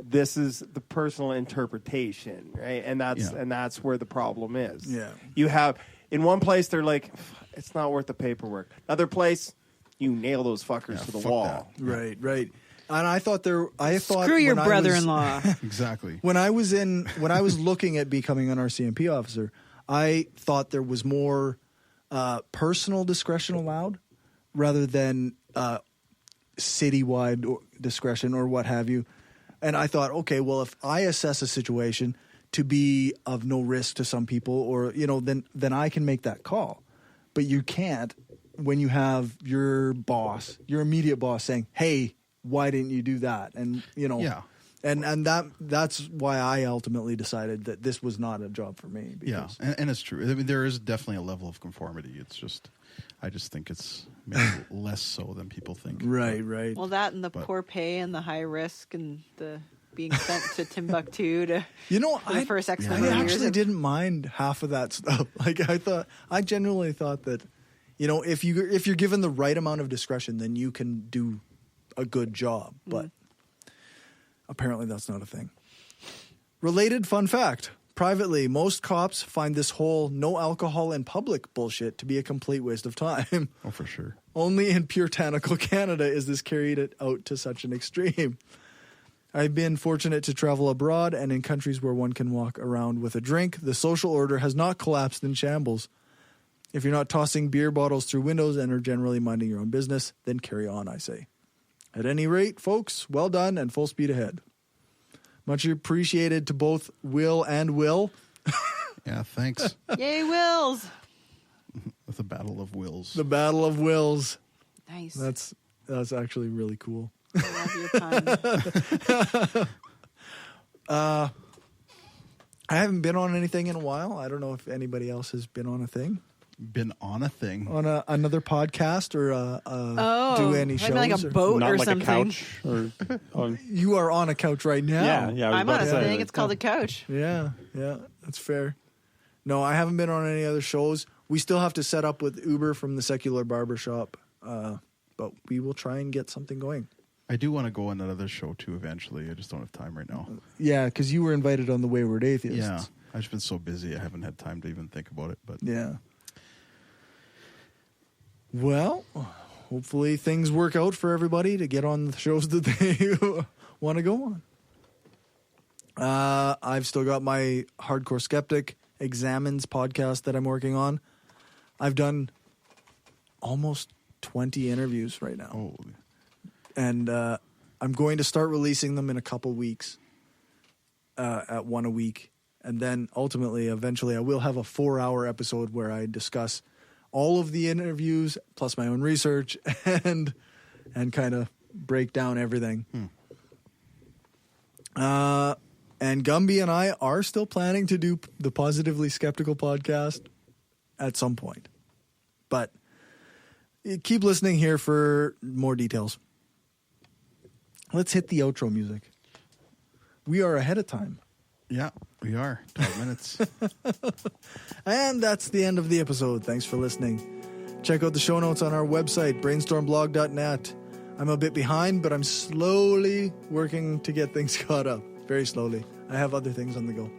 This is the personal interpretation, right? And that's where the problem is. Yeah. You have, in one place, they're like, it's not worth the paperwork. Another place, you nail those fuckers to the wall. That. Right. And I thought screw your brother-in-law. Exactly. When I was looking at becoming an RCMP officer, I thought there was more personal discretion allowed rather than citywide discretion or what have you. And I thought, okay, well, if I assess a situation to be of no risk to some people, or then I can make that call. but you can't when you have your boss, your immediate boss saying, hey, why didn't you do that? And, you know, Yeah. and that's why I ultimately decided that this was not a job for me. Because and it's true. I mean, there is definitely a level of conformity. It's just, I just think it's maybe less so than people think. Right. Well, that and the poor pay and the high risk and the being sent to Timbuktu to for the first X number of I years. actually didn't mind half of that stuff. Like I genuinely thought that, you know, if you're given the right amount of discretion, then you can do a good job. But apparently that's not a thing. Related fun fact. Privately, most cops find this whole no alcohol in public bullshit to be a complete waste of time. Oh, for sure. Only in puritanical Canada is this carried out to such an extreme. I've been fortunate to travel abroad and in countries where one can walk around with a drink. The social order has not collapsed in shambles. If you're not tossing beer bottles through windows and are generally minding your own business, then carry on, I say. At any rate, folks, well done and full speed ahead. Much appreciated to both Will and Will. Yeah, thanks. Yay, Wills! With the Battle of Wills. The Battle of Wills. Nice. That's actually really cool. I love your time. I haven't been on anything in a while. I don't know if anybody else has been on a thing. Been on a thing? On another podcast or do any shows? Like a boat Not or like something. a couch or on. You are on a couch right now. Yeah. I'm on a thing. It's called a couch. Yeah, that's fair. No, I haven't been on any other shows. We still have to set up with Uber from the Secular Barbershop, but we will try and get something going. I do want to go on another show too eventually. I just don't have time right now. Yeah, because you were invited on the Wayward Atheists. Yeah, I've just been so busy. I haven't had time to even think about it. But yeah. Well, hopefully things work out for everybody to get on the shows that they want to go on. I've still got my Hardcore Skeptic Examines podcast that I'm working on. I've done almost 20 interviews right now. Holy. And I'm going to start releasing them in a couple weeks at one a week. And then ultimately, eventually, I will have a 4-hour episode where I discuss all of the interviews plus my own research and kind of break down everything. And Gumby and I are still planning to do the Positively Skeptical podcast at some point. But keep listening here for more details. Let's hit the outro music. We are ahead of time. Yeah, we are. 12 minutes. And that's the end of the episode. Thanks for listening. Check out the show notes on our website, brainstormblog.net. I'm a bit behind, but I'm slowly working to get things caught up. Very slowly. I have other things on the go.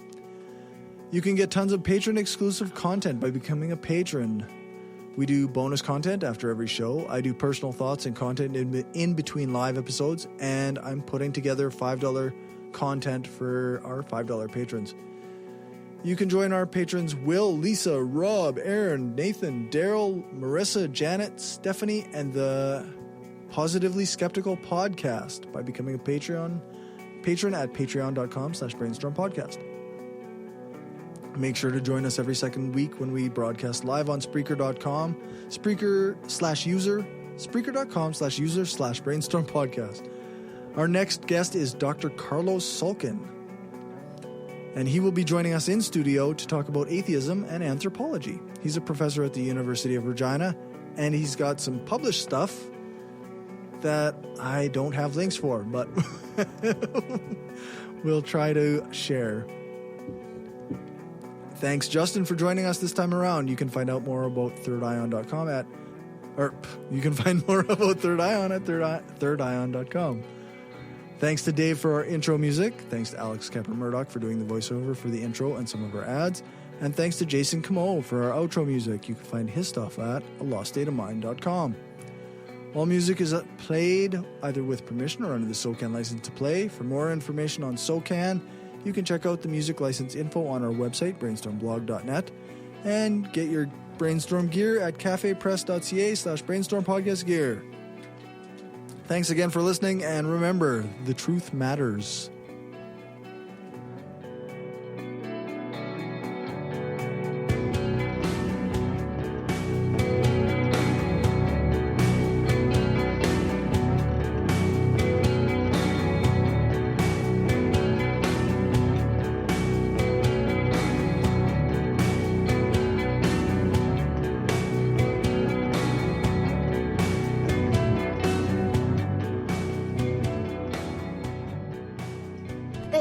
You can get tons of patron-exclusive content by becoming a patron. We do bonus content after every show. I do personal thoughts and content in between live episodes, and I'm putting together $5 content for our $5 patrons. You can join our patrons Will, Lisa, Rob, Aaron, Nathan, Daryl, Marissa, Janet, Stephanie, and the Positively Skeptical podcast by becoming a patron at patreon.com/brainstormpodcast. Make sure to join us every second week when we broadcast live on Spreaker.com, Spreaker.com/user/brainstormpodcast. Our next guest is Dr. Carlos Sulkin, and he will be joining us in studio to talk about atheism and anthropology. He's a professor at the University of Regina, and he's got some published stuff that I don't have links for, but we'll try to share. Thanks, Justin, for joining us this time around. You can find out more about thirdion.com you can find more about Third Ion at thirdion.com. Thanks to Dave for our intro music. Thanks to Alex Kemper-Murdoch for doing the voiceover for the intro and some of our ads. And thanks to Jason Camo for our outro music. You can find his stuff at aloststateofmind.com. All music is played either with permission or under the SOCAN license to play. For more information on SOCAN, you can check out the music license info on our website, brainstormblog.net, and get your Brainstorm gear at cafepress.ca/brainstormpodcastgear. Thanks again for listening, and remember, the truth matters.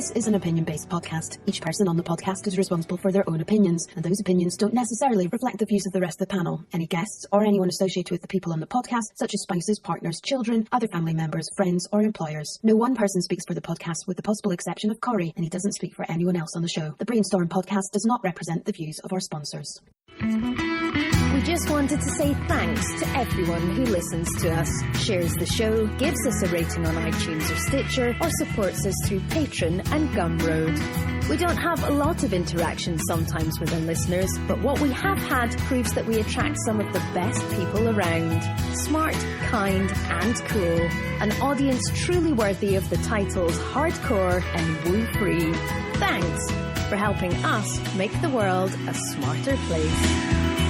This is an opinion-based podcast. Each person on the podcast is responsible for their own opinions, and those opinions don't necessarily reflect the views of the rest of the panel. Any guests or anyone associated with the people on the podcast, such as spouses, partners, children, other family members, friends, or employers. No one person speaks for the podcast with the possible exception of Corey, and he doesn't speak for anyone else on the show. The Brainstorm podcast does not represent the views of our sponsors. We just wanted to say thanks to everyone who listens to us, shares the show, gives us a rating on iTunes or Stitcher, or supports us through Patreon and Gumroad. We don't have a lot of interaction sometimes with our listeners, but what we have had proves that we attract some of the best people around. Smart, kind, and cool. An audience truly worthy of the titles hardcore and woo-free. Thanks for helping us make the world a smarter place.